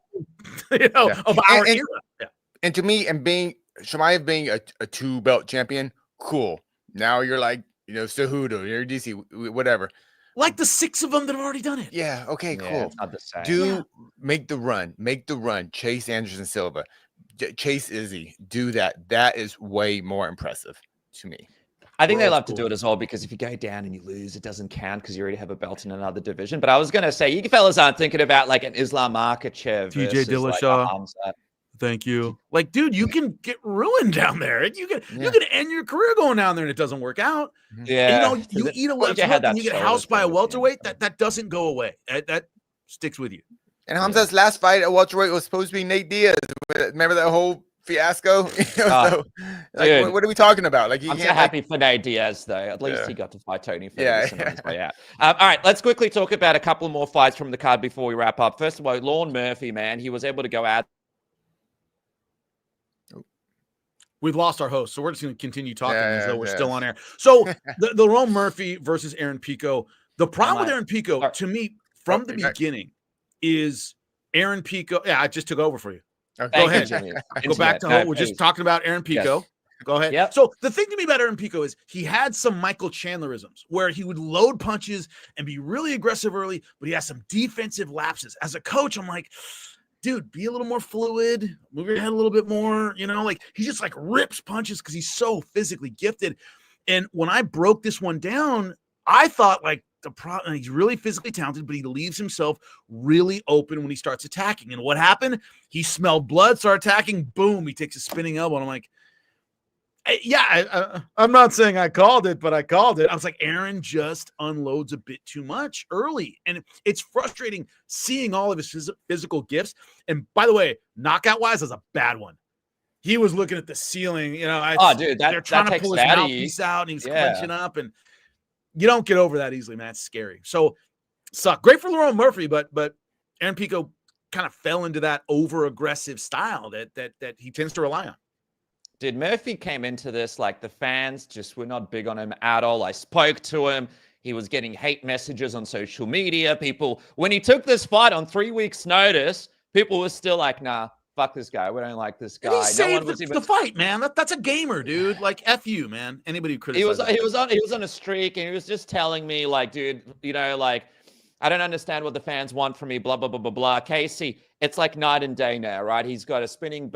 of our era? Yeah. And to me, and Chimaev being a 2-belt champion, cool. Now you're like, Cejudo, you're DC, whatever. Like the 6 of them that have already done it. Yeah, okay, cool. It's not the same. Make the run. Chase Anderson Silva, Chase Izzy, do that. That is way more impressive to me. I think they love to do it as well because if you go down and you lose, it doesn't count because you already have a belt in another division. But I was going to say, you fellas aren't thinking about like an Islam Makhachev TJ Dillashaw. Thank you. Like, dude, you can get ruined down there. You can end your career going down there and it doesn't work out. Yeah. And, you eat a left hook and you get housed by a welterweight. That doesn't go away. That sticks with you. And Hamzat's last fight at welterweight was supposed to be Nate Diaz. Remember that whole fiasco? So, what are we talking about? Like, I'm so happy for Nate Diaz, though. At least he got to fight Tony Ferguson on his way out. All right, let's quickly talk about a couple more fights from the card before we wrap up. First of all, Lorne Murphy, man, he was able to go out. We've lost our host, so we're just going to continue talking as though we're still on air. So the Lorne Murphy versus Aaron Pico. The problem with Aaron Pico, to me, from the beginning, is Aaron Pico. Yeah, I just took over for you. Okay. Go ahead. Go back to we're just talking about Aaron Pico. Yes. Go ahead. Yep. So the thing to me about Aaron Pico is he had some Michael Chandlerisms where he would load punches and be really aggressive early, but he has some defensive lapses. As a coach, I'm like, dude, be a little more fluid, move your head a little bit more, like he just like rips punches because he's so physically gifted. And when I broke this one down, I thought like he's really physically talented, but he leaves himself really open when he starts attacking. And what happened? He smelled blood, started attacking, boom, he takes a spinning elbow. And I'm like, I'm not saying I called it, but I called it. I was like, Aaron just unloads a bit too much early. And it's frustrating seeing all of his physical gifts. And by the way, knockout-wise, that's a bad one. He was looking at the ceiling. Dude, they're trying to pull his mouthpiece out, and he's clenching up. And you don't get over that easily, man. It's scary. So, great for Lorne Murphy, but Aaron Pico kind of fell into that over-aggressive style that he tends to rely on. Dude, Murphy came into this like the fans just were not big on him at all. I spoke to him. He was getting hate messages on social media. People, when he took this fight on 3 weeks' notice, people were still like, nah, fuck this guy. We don't like this guy. And he saved the fight, man. That's a gamer, dude. Like, F you, man. Anybody who criticizes he was on a streak, and he was just telling me, like, dude, I don't understand what the fans want from me, blah, blah, blah, blah, blah. Casey, it's like night and day now, right? He's got a spinning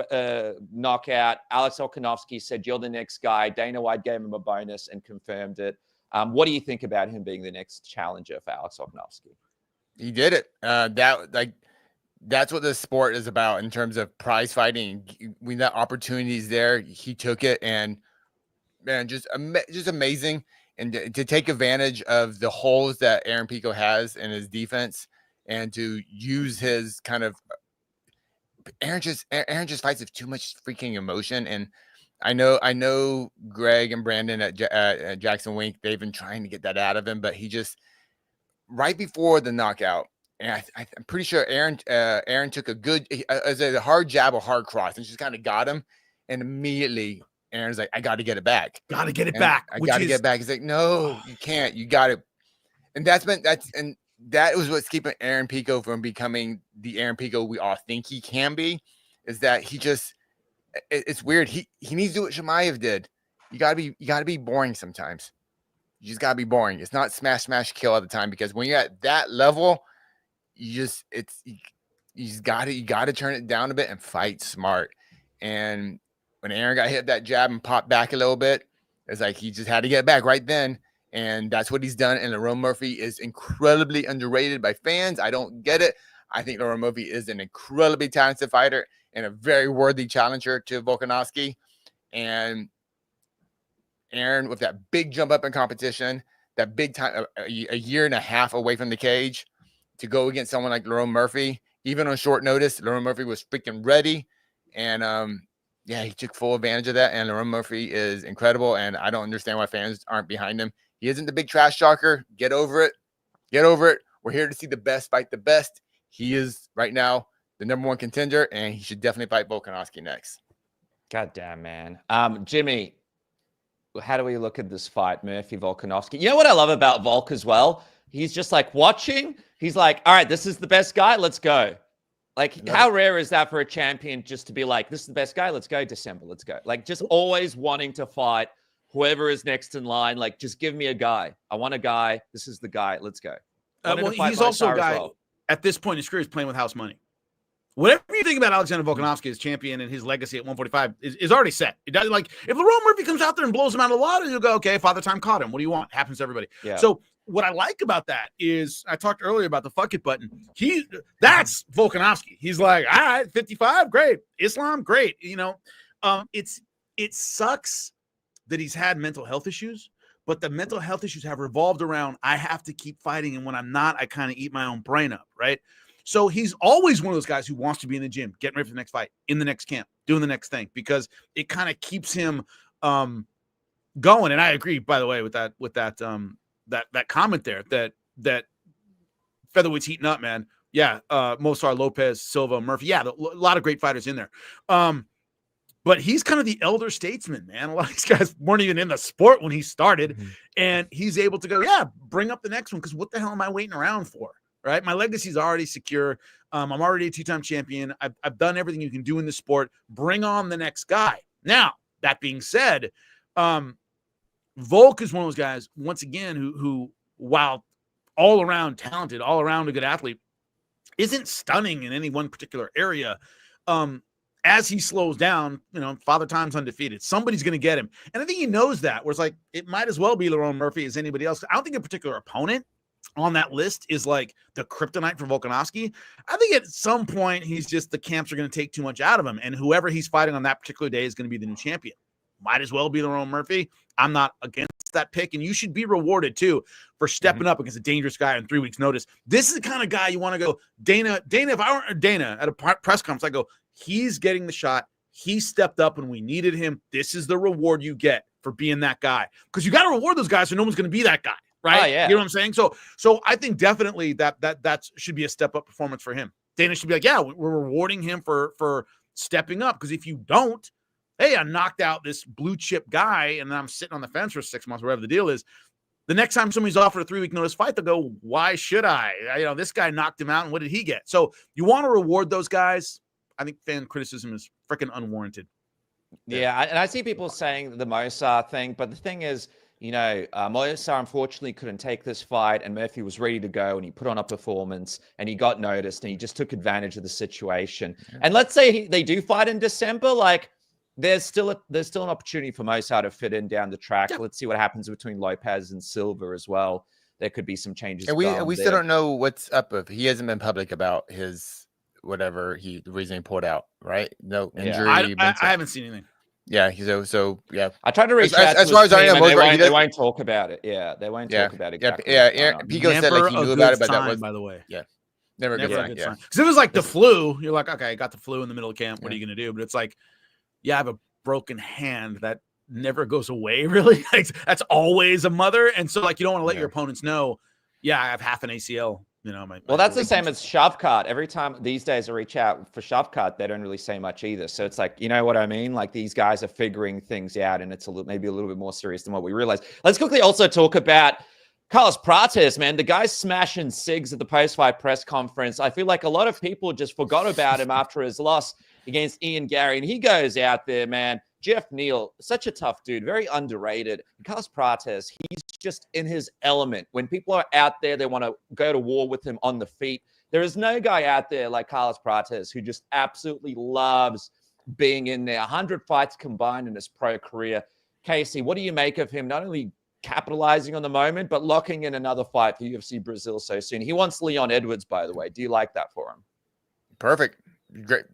knockout. Alex Volkanovski said, you're the next guy. Dana White gave him a bonus and confirmed it. What do you think about him being the next challenger for Alex Volkanovski? He did it. That's what this sport is about in terms of prize fighting. When that opportunity is there, he took it, and man, just amazing. And to take advantage of the holes that Aaron Pico has in his defense, and to use his kind of Aaron just fights with too much freaking emotion. And I know Greg and Brandon at Jackson Wink, they've been trying to get that out of him, but he just right before the knockout, and I'm pretty sure Aaron took a hard jab or hard cross and just kind of got him, and immediately Aaron's like, I got to get it back. Got to get it back. I got to get it back. He's like, no, you can't. You got it. And that was what's keeping Aaron Pico from becoming the Aaron Pico we all think he can be, is that it's weird. He needs to do what Chimaev did. You gotta be boring sometimes. You just gotta be boring. It's not smash, kill all the time, because when you're at that level, you gotta turn it down a bit and fight smart. And when Aaron got hit that jab and popped back a little bit, it's like he just had to get back right then. And that's what he's done. And Lorne Murphy is incredibly underrated by fans. I don't get it. I think Lorne Murphy is an incredibly talented fighter and a very worthy challenger to Volkanovski. And Aaron, with that big jump up in competition, that big time, a year and a half away from the cage, to go against someone like Lorne Murphy, even on short notice, Lorne Murphy was freaking ready. And he took full advantage of that. And Lorne Murphy is incredible. And I don't understand why fans aren't behind him. He isn't the big trash talker. Get over it. We're here to see the best fight the best. He is right now the #1 contender, and he should definitely fight Volkanovski next. God damn, man. Jimmy, how do we look at this fight, Murphy Volkanovski? You know what I love about Volk as well? He's just like watching. He's like, all right, this is the best guy. Let's go. Like, how rare is that for a champion just to be like, this is the best guy. Let's go. December. Let's go. Like, just always wanting to fight whoever is next in line. Like, just give me a guy. I want a guy. This is the guy. Let's go. Well, he's also a guy at this point in his career is playing with house money. Whatever you think about Alexander Volkanovski as champion and his legacy at 145 is already set. It doesn't like if Lerone Murphy comes out there and blows him out of the water, you'll go, okay, Father Time caught him. What do you want? Happens to everybody. Yeah. So what I like about that is I talked earlier about the fuck it button. That's Volkanovski. He's like, all right, 55, great. Islam, great. You know, it sucks that he's had mental health issues, but the mental health issues have revolved around I have to keep fighting, and when I'm not, I kind of eat my own brain up, right? So he's always one of those guys who wants to be in the gym, getting ready for the next fight, in the next camp, doing the next thing, because it kind of keeps him going. And I agree, by the way, with that comment there that featherweight's heating up, man. Yeah, Mosar, Lopez, Silva, Murphy. Yeah, a lot of great fighters in there. But he's kind of the elder statesman, man. A lot of these guys weren't even in the sport when he started, and he's able to go, yeah, bring up the next one, because what the hell am I waiting around for? Right, my legacy is already secure. I'm already a 2-time champion. I've done everything you can do in the sport. Bring on the next guy. Now, that being said, Volk is one of those guys, once again, who while all around talented, all around a good athlete, isn't stunning in any one particular area. As he slows down, you know, Father Time's undefeated. Somebody's going to get him, and I think he knows that. Where it's like it might as well be Lerone Murphy as anybody else. I don't think a particular opponent on that list is like the kryptonite for Volkanovski. I think at some point he's just the camps are going to take too much out of him, and whoever he's fighting on that particular day is going to be the new champion. Might as well be Lerone Murphy. I'm not against that pick, and you should be rewarded too for stepping up against a dangerous guy on 3 weeks' notice. This is the kind of guy you want to go, Dana. If I weren't Dana at a press conference, I go, he's getting the shot. He stepped up when we needed him. This is the reward you get for being that guy, because you got to reward those guys, so no one's going to be that guy. Right? Oh, yeah. You know what I'm saying? So I think definitely that should be a step up performance for him. Dana should be like, yeah, we're rewarding him for stepping up. Because if you don't, hey, I knocked out this blue chip guy, and then I'm sitting on the fence for 6 months, whatever the deal is. The next time somebody's offered a 3-week notice fight, they'll go, why should I? You know, this guy knocked him out, and what did he get? So you want to reward those guys. I think fan criticism is freaking unwarranted. Yeah, and I see people saying the Mosar thing, but the thing is, you know, Mosar unfortunately couldn't take this fight, and Murphy was ready to go, and he put on a performance, and he got noticed, and he just took advantage of the situation. Yeah. And let's say they do fight in December, like there's still an opportunity for Mosar to fit in down the track. Yeah. Let's see what happens between Lopez and Silva as well. There could be some changes. And we still don't know what's up with. He hasn't been public about his whatever the reason he pulled out, right? No injury. I haven't seen anything. Yeah, so yeah. I tried to reach out as far as I know, they won't talk about it. Yeah, they won't talk about it. Exactly Pico said like he knew about it, but that was, by the way. Yeah, never a good sign. Yeah, because it was like the flu. You're like, okay, I got the flu in the middle of camp. What are you gonna do? But it's like, yeah, I have a broken hand that never goes away. Really, that's always a mother. And so like, you don't want to let your opponents know. Yeah, I have half an ACL. You know, well, that's the same as Shavkat. Every time these days I reach out for Shavkat, they don't really say much either. So it's like, you know what I mean? Like these guys are figuring things out, and it's maybe a little bit more serious than what we realize. Let's quickly also talk about Carlos Prates, man. The guy's smashing cigs at the post-fight press conference. I feel like a lot of people just forgot about him after his loss against Ian Gary, and he goes out there, man. Jeff Neal, such a tough dude, very underrated. Carlos Prates, he's just in his element. When people are out there, they want to go to war with him on the feet. There is no guy out there like Carlos Prates who just absolutely loves being in there. 100 fights combined in his pro career. Casey, what do you make of him not only capitalizing on the moment, but locking in another fight for UFC Brazil so soon? He wants Leon Edwards, by the way. Do you like that for him? Perfect. Great.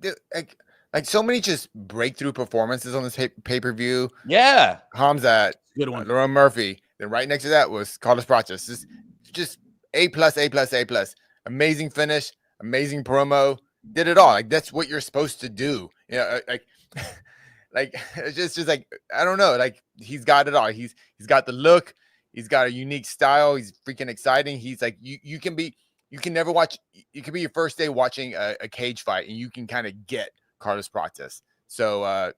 Like so many just breakthrough performances on this pay-per-view. Yeah. Hamzat, good one. Lerone Murphy. Then right next to that was Carlos Prates. Just A+, A+. Amazing finish, amazing promo. Did it all. Like that's what you're supposed to do. You know, like it's just like I don't know. Like he's got it all. He's got the look. He's got a unique style. He's freaking exciting. He's like you can be you can never watch. It could be your first day watching a cage fight, and you can kind of get Carlos Prates. So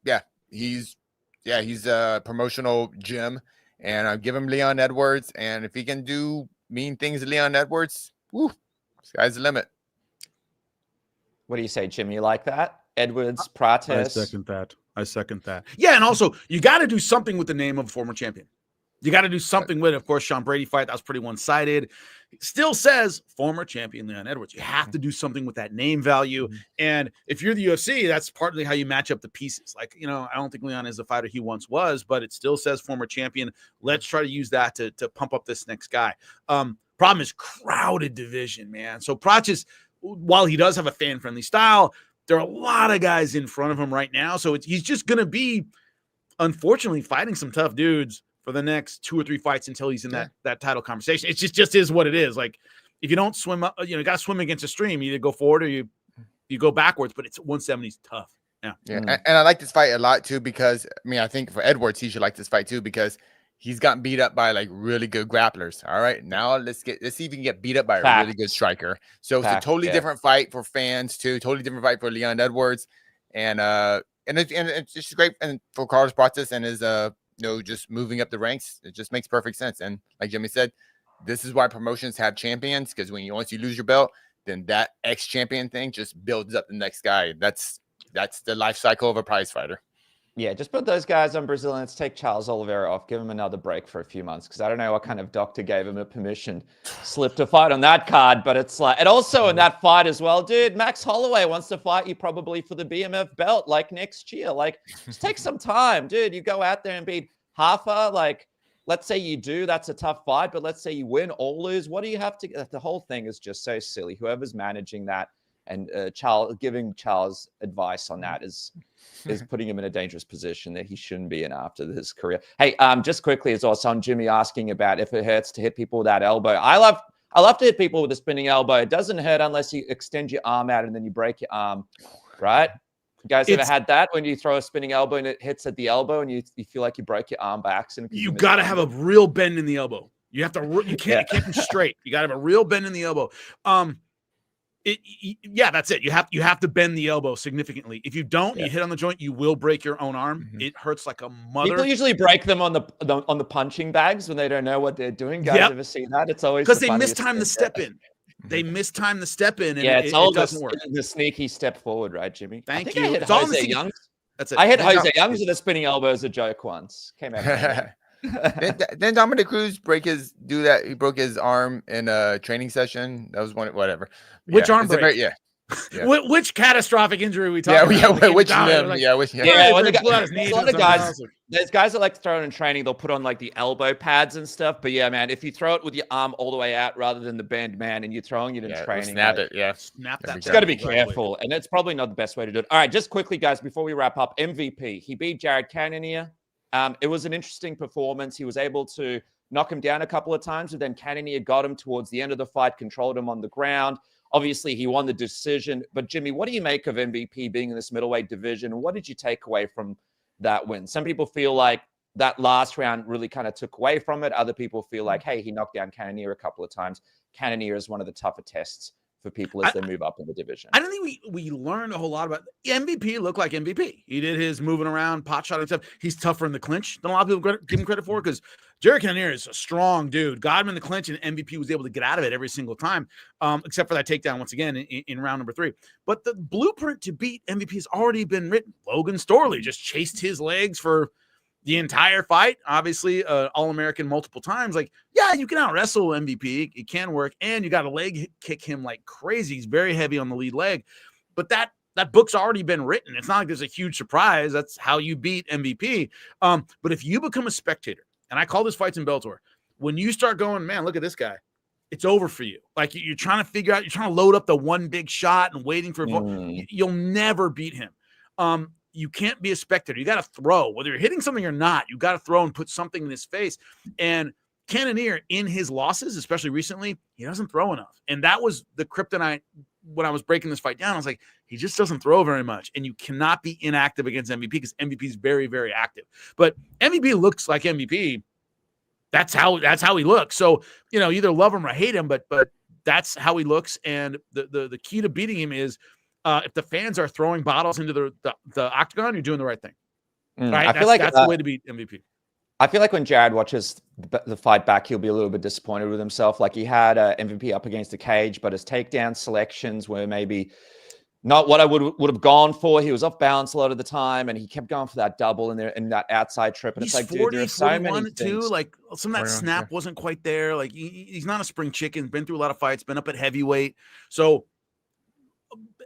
he's a promotional gem, and I give him Leon Edwards, and if he can do mean things to Leon Edwards, woo, sky's the limit. What do you say, Jim? You like that? Edwards, Prates. I second that. Yeah, and also you got to do something with the name of a former champion. You got to do something with it. Of course, Sean Brady fight, that was pretty one-sided. Still says former champion Leon Edwards. You have to do something with that name value. And if you're the UFC, that's partly how you match up the pieces. Like, I don't think Leon is the fighter he once was, but it still says former champion. Let's try to use that to pump up this next guy. Problem is crowded division, man. So Prates, while he does have a fan-friendly style, there are a lot of guys in front of him right now. So he's just going to be, unfortunately, fighting some tough dudes for the next 2 or 3 fights until he's in that title conversation. It just is what it is. Like, if you don't swim up, you got to swim against a stream. You either go forward or you go backwards, but it's 170 is tough. Yeah. And I like this fight a lot too, because I think for Edwards, he should like this fight too, because he's gotten beat up by like really good grapplers. All right, now let's see if he can get beat up by a really good striker. So it's a totally different fight for fans too. Totally different fight for Leon Edwards, and it's just great and for Carlos Prates and his just moving up the ranks. It just makes perfect sense. And like Jimmy said, this is why promotions have champions, because once you lose your belt, then that ex-champion thing just builds up the next guy. That's the life cycle of a prize fighter. Yeah, just put those guys on Brazilians. Take Charles Oliveira off. Give him another break for a few months, because I don't know what kind of doctor gave him a permission slip to fight on that card. But it's like, and also in that fight as well, dude, Max Holloway wants to fight you probably for the BMF belt like next year. Like, just take some time, dude. You go out there and beat Hafa. Like, let's say you do, that's a tough fight. But let's say you win or lose. What do you have to? The whole thing is just so silly. Whoever's managing that and giving Charles advice on that is putting him in a dangerous position that he shouldn't be in after his career. Hey, just quickly as well, on Jimmy asking about if it hurts to hit people with that elbow. I love to hit people with a spinning elbow. It doesn't hurt unless you extend your arm out and then you break your arm, right? You guys ever had that when you throw a spinning elbow and it hits at the elbow and you feel like you broke your arm by accident? You got to have a real bend in the elbow. You have to. You can't keep them straight. You got to have a real bend in the elbow. That's it. You have to bend the elbow significantly. If you don't, you hit on the joint, you will break your own arm. It hurts like a mother. People usually break them on the punching bags when they don't know what they're doing. Guys, ever seen that? It's always because they mistime the step in. They mistime the step in, and it doesn't work. The sneaky step forward, right, Jimmy? Thank you. I hit Jose Youngs. That's it. I hit Jose Youngs with a spinning elbow as a joke once. Came out. Then Dominic Cruz do that. He broke his arm in a training session. That was whatever. Which arm break? Yeah. Which catastrophic injury we talking about? Which limb? A lot of guys, there's guys that like to throw it in training. They'll put on like the elbow pads and stuff. But yeah, man, if you throw it with your arm all the way out rather than the bend, man, and you're throwing it in training, snap it. Yeah, snap that. It's got to be careful, and it's probably not the best way to do it. All right, just quickly, guys, before we wrap up, MVP. He beat Jared Cannonier. It was an interesting performance. He was able to knock him down a couple of times, but then Cannonier got him towards the end of the fight, controlled him on the ground. Obviously, he won the decision. But, Jimmy, what do you make of MVP being in this middleweight division? What did you take away from that win? Some people feel like that last round really kind of took away from it. Other people feel like, hey, he knocked down Cannonier a couple of times. Cannonier is one of the tougher tests for people as they move up in the division. I don't think we learned a whole lot about MVP. Looked like MVP. He did his moving around, pot shot and stuff. He's tougher in the clinch than a lot of people give him credit for, because Jared Cannonier is a strong dude. Got him in the clinch, and MVP was able to get out of it every single time, except for that takedown once again in round number 3. But the blueprint to beat MVP has already been written. Logan Storley just chased his legs for the entire fight, obviously, All-American multiple times. Like, yeah, you can out-wrestle MVP. It can work. And you got a leg kick him like crazy. He's very heavy on the lead leg. But that book's already been written. It's not like there's a huge surprise. That's how you beat MVP. But if you become a spectator, and I call this fights in Bellator, when you start going, man, look at this guy, it's over for you. Like, you're trying to figure out, you're trying to load up the one big shot and waiting for you'll never beat him. You can't be a spectator. You got to throw. Whether you're hitting something or not, you got to throw and put something in his face. And Cannonier, in his losses, especially recently, he doesn't throw enough. And that was the kryptonite when I was breaking this fight down. I was like, he just doesn't throw very much. And you cannot be inactive against MVP, because MVP is very, very active. But MVP looks like MVP. That's how he looks. So, either love him or hate him, but that's how he looks. And the key to beating him is if the fans are throwing bottles into the octagon, you're doing the right thing. Right? I feel like that's the way to beat MVP. I feel like when Jared watches the fight back, he'll be a little bit disappointed with himself. Like he had MVP up against the cage, but his takedown selections were maybe not what I would have gone for. He was off balance a lot of the time, and he kept going for that double in that outside trip. And He's it's like, 40, dude, there are so many 41 things. too. Like some of that 41, snap wasn't quite there. Like he's not a spring chicken. Been through a lot of fights. Been up at heavyweight. So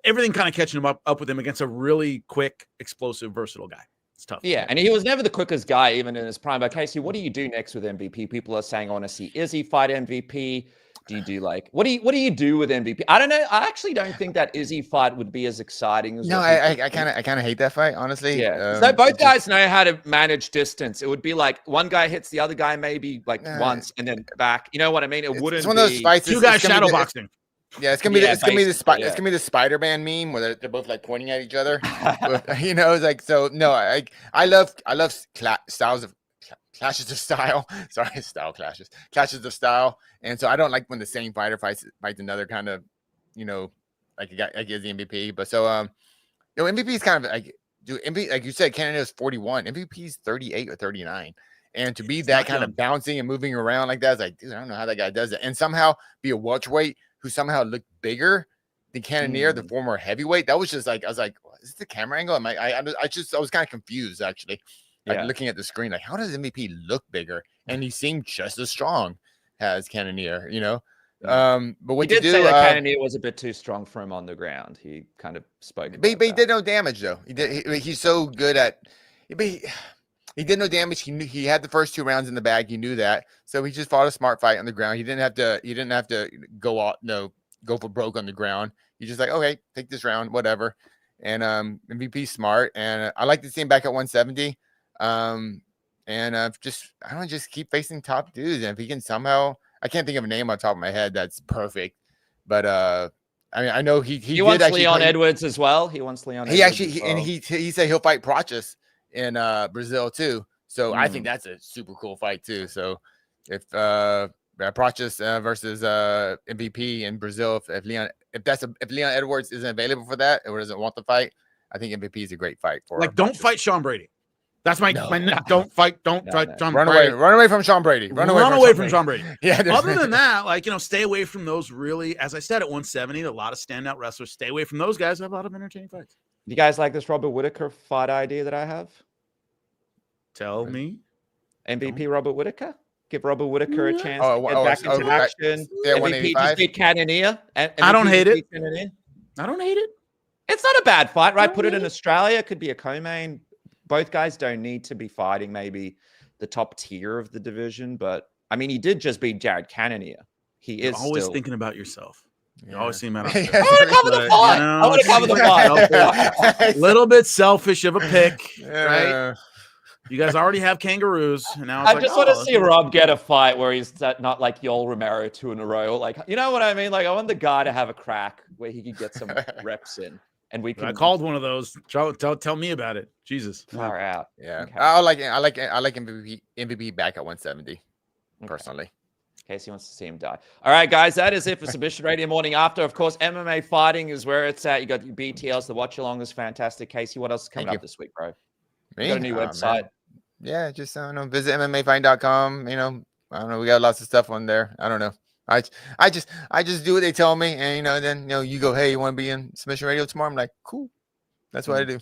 everything kind of catching him up with him against a really quick, explosive, versatile guy. It's tough. Yeah, and he was never the quickest guy, even in his prime. But Casey, what do you do next with MVP? People are saying, I want to see Izzy fight MVP. Do you do like what do you do with MVP? I don't know. I actually don't think that Izzy fight would be as exciting as No, I kind of hate that fight, honestly. Yeah. So both guys know how to manage distance. It would be like one guy hits the other guy maybe like once and then back. You know what I mean? It wouldn't. It's one of those fights. Two guys shadow boxing. Yeah, it's gonna be the Spider-Man meme where they're both like pointing at each other. You know, it's like so. No, I love styles of clashes of style. Sorry, clashes of style. And so I don't like when the same fighter fights another kind of, you know, like a guy like is the MVP. But so you know, MVP is kind of like MVP, like you said, Canada's 41, MVP's 38 or 39. And to be that kind of bouncing and moving around like that, is like, dude, I don't know how that guy does it. And somehow be a welterweight who somehow looked bigger than Cannonier, the former heavyweight. That was just like, I was like, is this the camera angle? I was kind of confused actually. Like looking at the screen, like, how does MVP look bigger? And he seemed just as strong as Cannonier, you know. But what he did say that Cannonier was a bit too strong for him on the ground. He kind of spoke. But he did no damage though. He's so good at. He did no damage. He knew he had the first 2 rounds in the bag. He knew that, so he just fought a smart fight on the ground. He didn't have to go for broke on the ground. He just like, okay, take this round, whatever. And MVP smart, and I like to see him back at 170. Just keep facing top dudes, and if he can somehow, I can't think of a name on top of my head that's perfect, but I mean, I know he wants Leon Edwards as well. He wants Leon. He said he'll fight Prates in Brazil too. So I think that's a super cool fight too. So if Prates versus MVP in Brazil, if Leon Edwards isn't available for that or doesn't want the fight, I think MVP is a great fight for. Like, don't fight Sean Brady. That's my don't fight Sean Brady. Run away from Sean Brady. Run away from Sean Brady. Yeah. Other than that, like, you know, stay away from those really, as I said, at 170, a lot of standout wrestlers. Stay away from those guys. Have a lot of entertaining fights. You guys like this Robert Whittaker fight idea that I have? Tell me. MVP Robert Whittaker? Give Robert Whittaker a chance to get back into action. MVP just beat Cannonier. I don't hate it. I don't hate it. It's not a bad fight, right? Put it in Australia. Could be a co-main. Both guys don't need to be fighting maybe the top tier of the division, but I mean, he did just beat Jared Cannonier. You're always thinking about yourself. You always see him out. I want to cover the fight. I want to cover the fight. A little bit selfish of a pick, right? You guys already have kangaroos, and now it's I just want to see Rob get a fight where he's not like Yoel Romero 2 in a row. Like, you know what I mean? Like, I want the guy to have a crack where he could get some reps in. And we can. I called one of those. Tell me about it. Jesus. Far out. Yeah. Okay. I like MVP back at 170. Personally. Casey wants to see him die. All right, guys, that is it for Submission Radio Morning After. Of course, MMA fighting is where it's at. You got your BTLs. The watch along is fantastic. Casey, what else is coming up this week, bro? You got a new website. Man. Yeah, just visit MMAfight.com. You know, I don't know. We got lots of stuff on there. I don't know. I just do what they tell me, and then you go, hey, you want to be in Submission Radio tomorrow? I'm like, cool. That's what I do.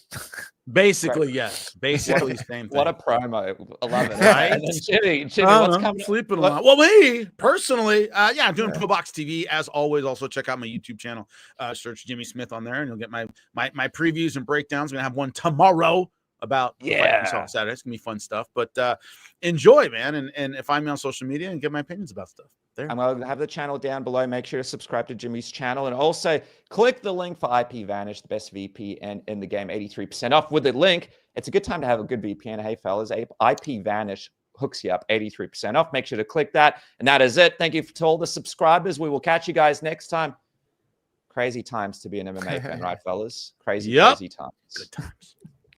Basically, yes. Basically, same thing. What a promo! I love it. Right? And then Jimmy, what's coming? Sleeping a lot. Well, me personally, I'm doing Pro Box TV as always. Also, check out my YouTube channel. Search Jimmy Smith on there, and you'll get my previews and breakdowns. I'm gonna have one tomorrow about on Saturday. It's gonna be fun stuff. But enjoy, man, and find me on social media and get my opinions about stuff. There. I'm going to have the channel down below. Make sure to subscribe to Jimmy's channel. And also click the link for IP Vanish, the best VPN in the game, 83% off. With the link, it's a good time to have a good VPN. Hey, fellas, IP Vanish hooks you up, 83% off. Make sure to click that. And that is it. Thank you to all the subscribers. We will catch you guys next time. Crazy times to be an MMA fan, right, fellas? Crazy times. Good times.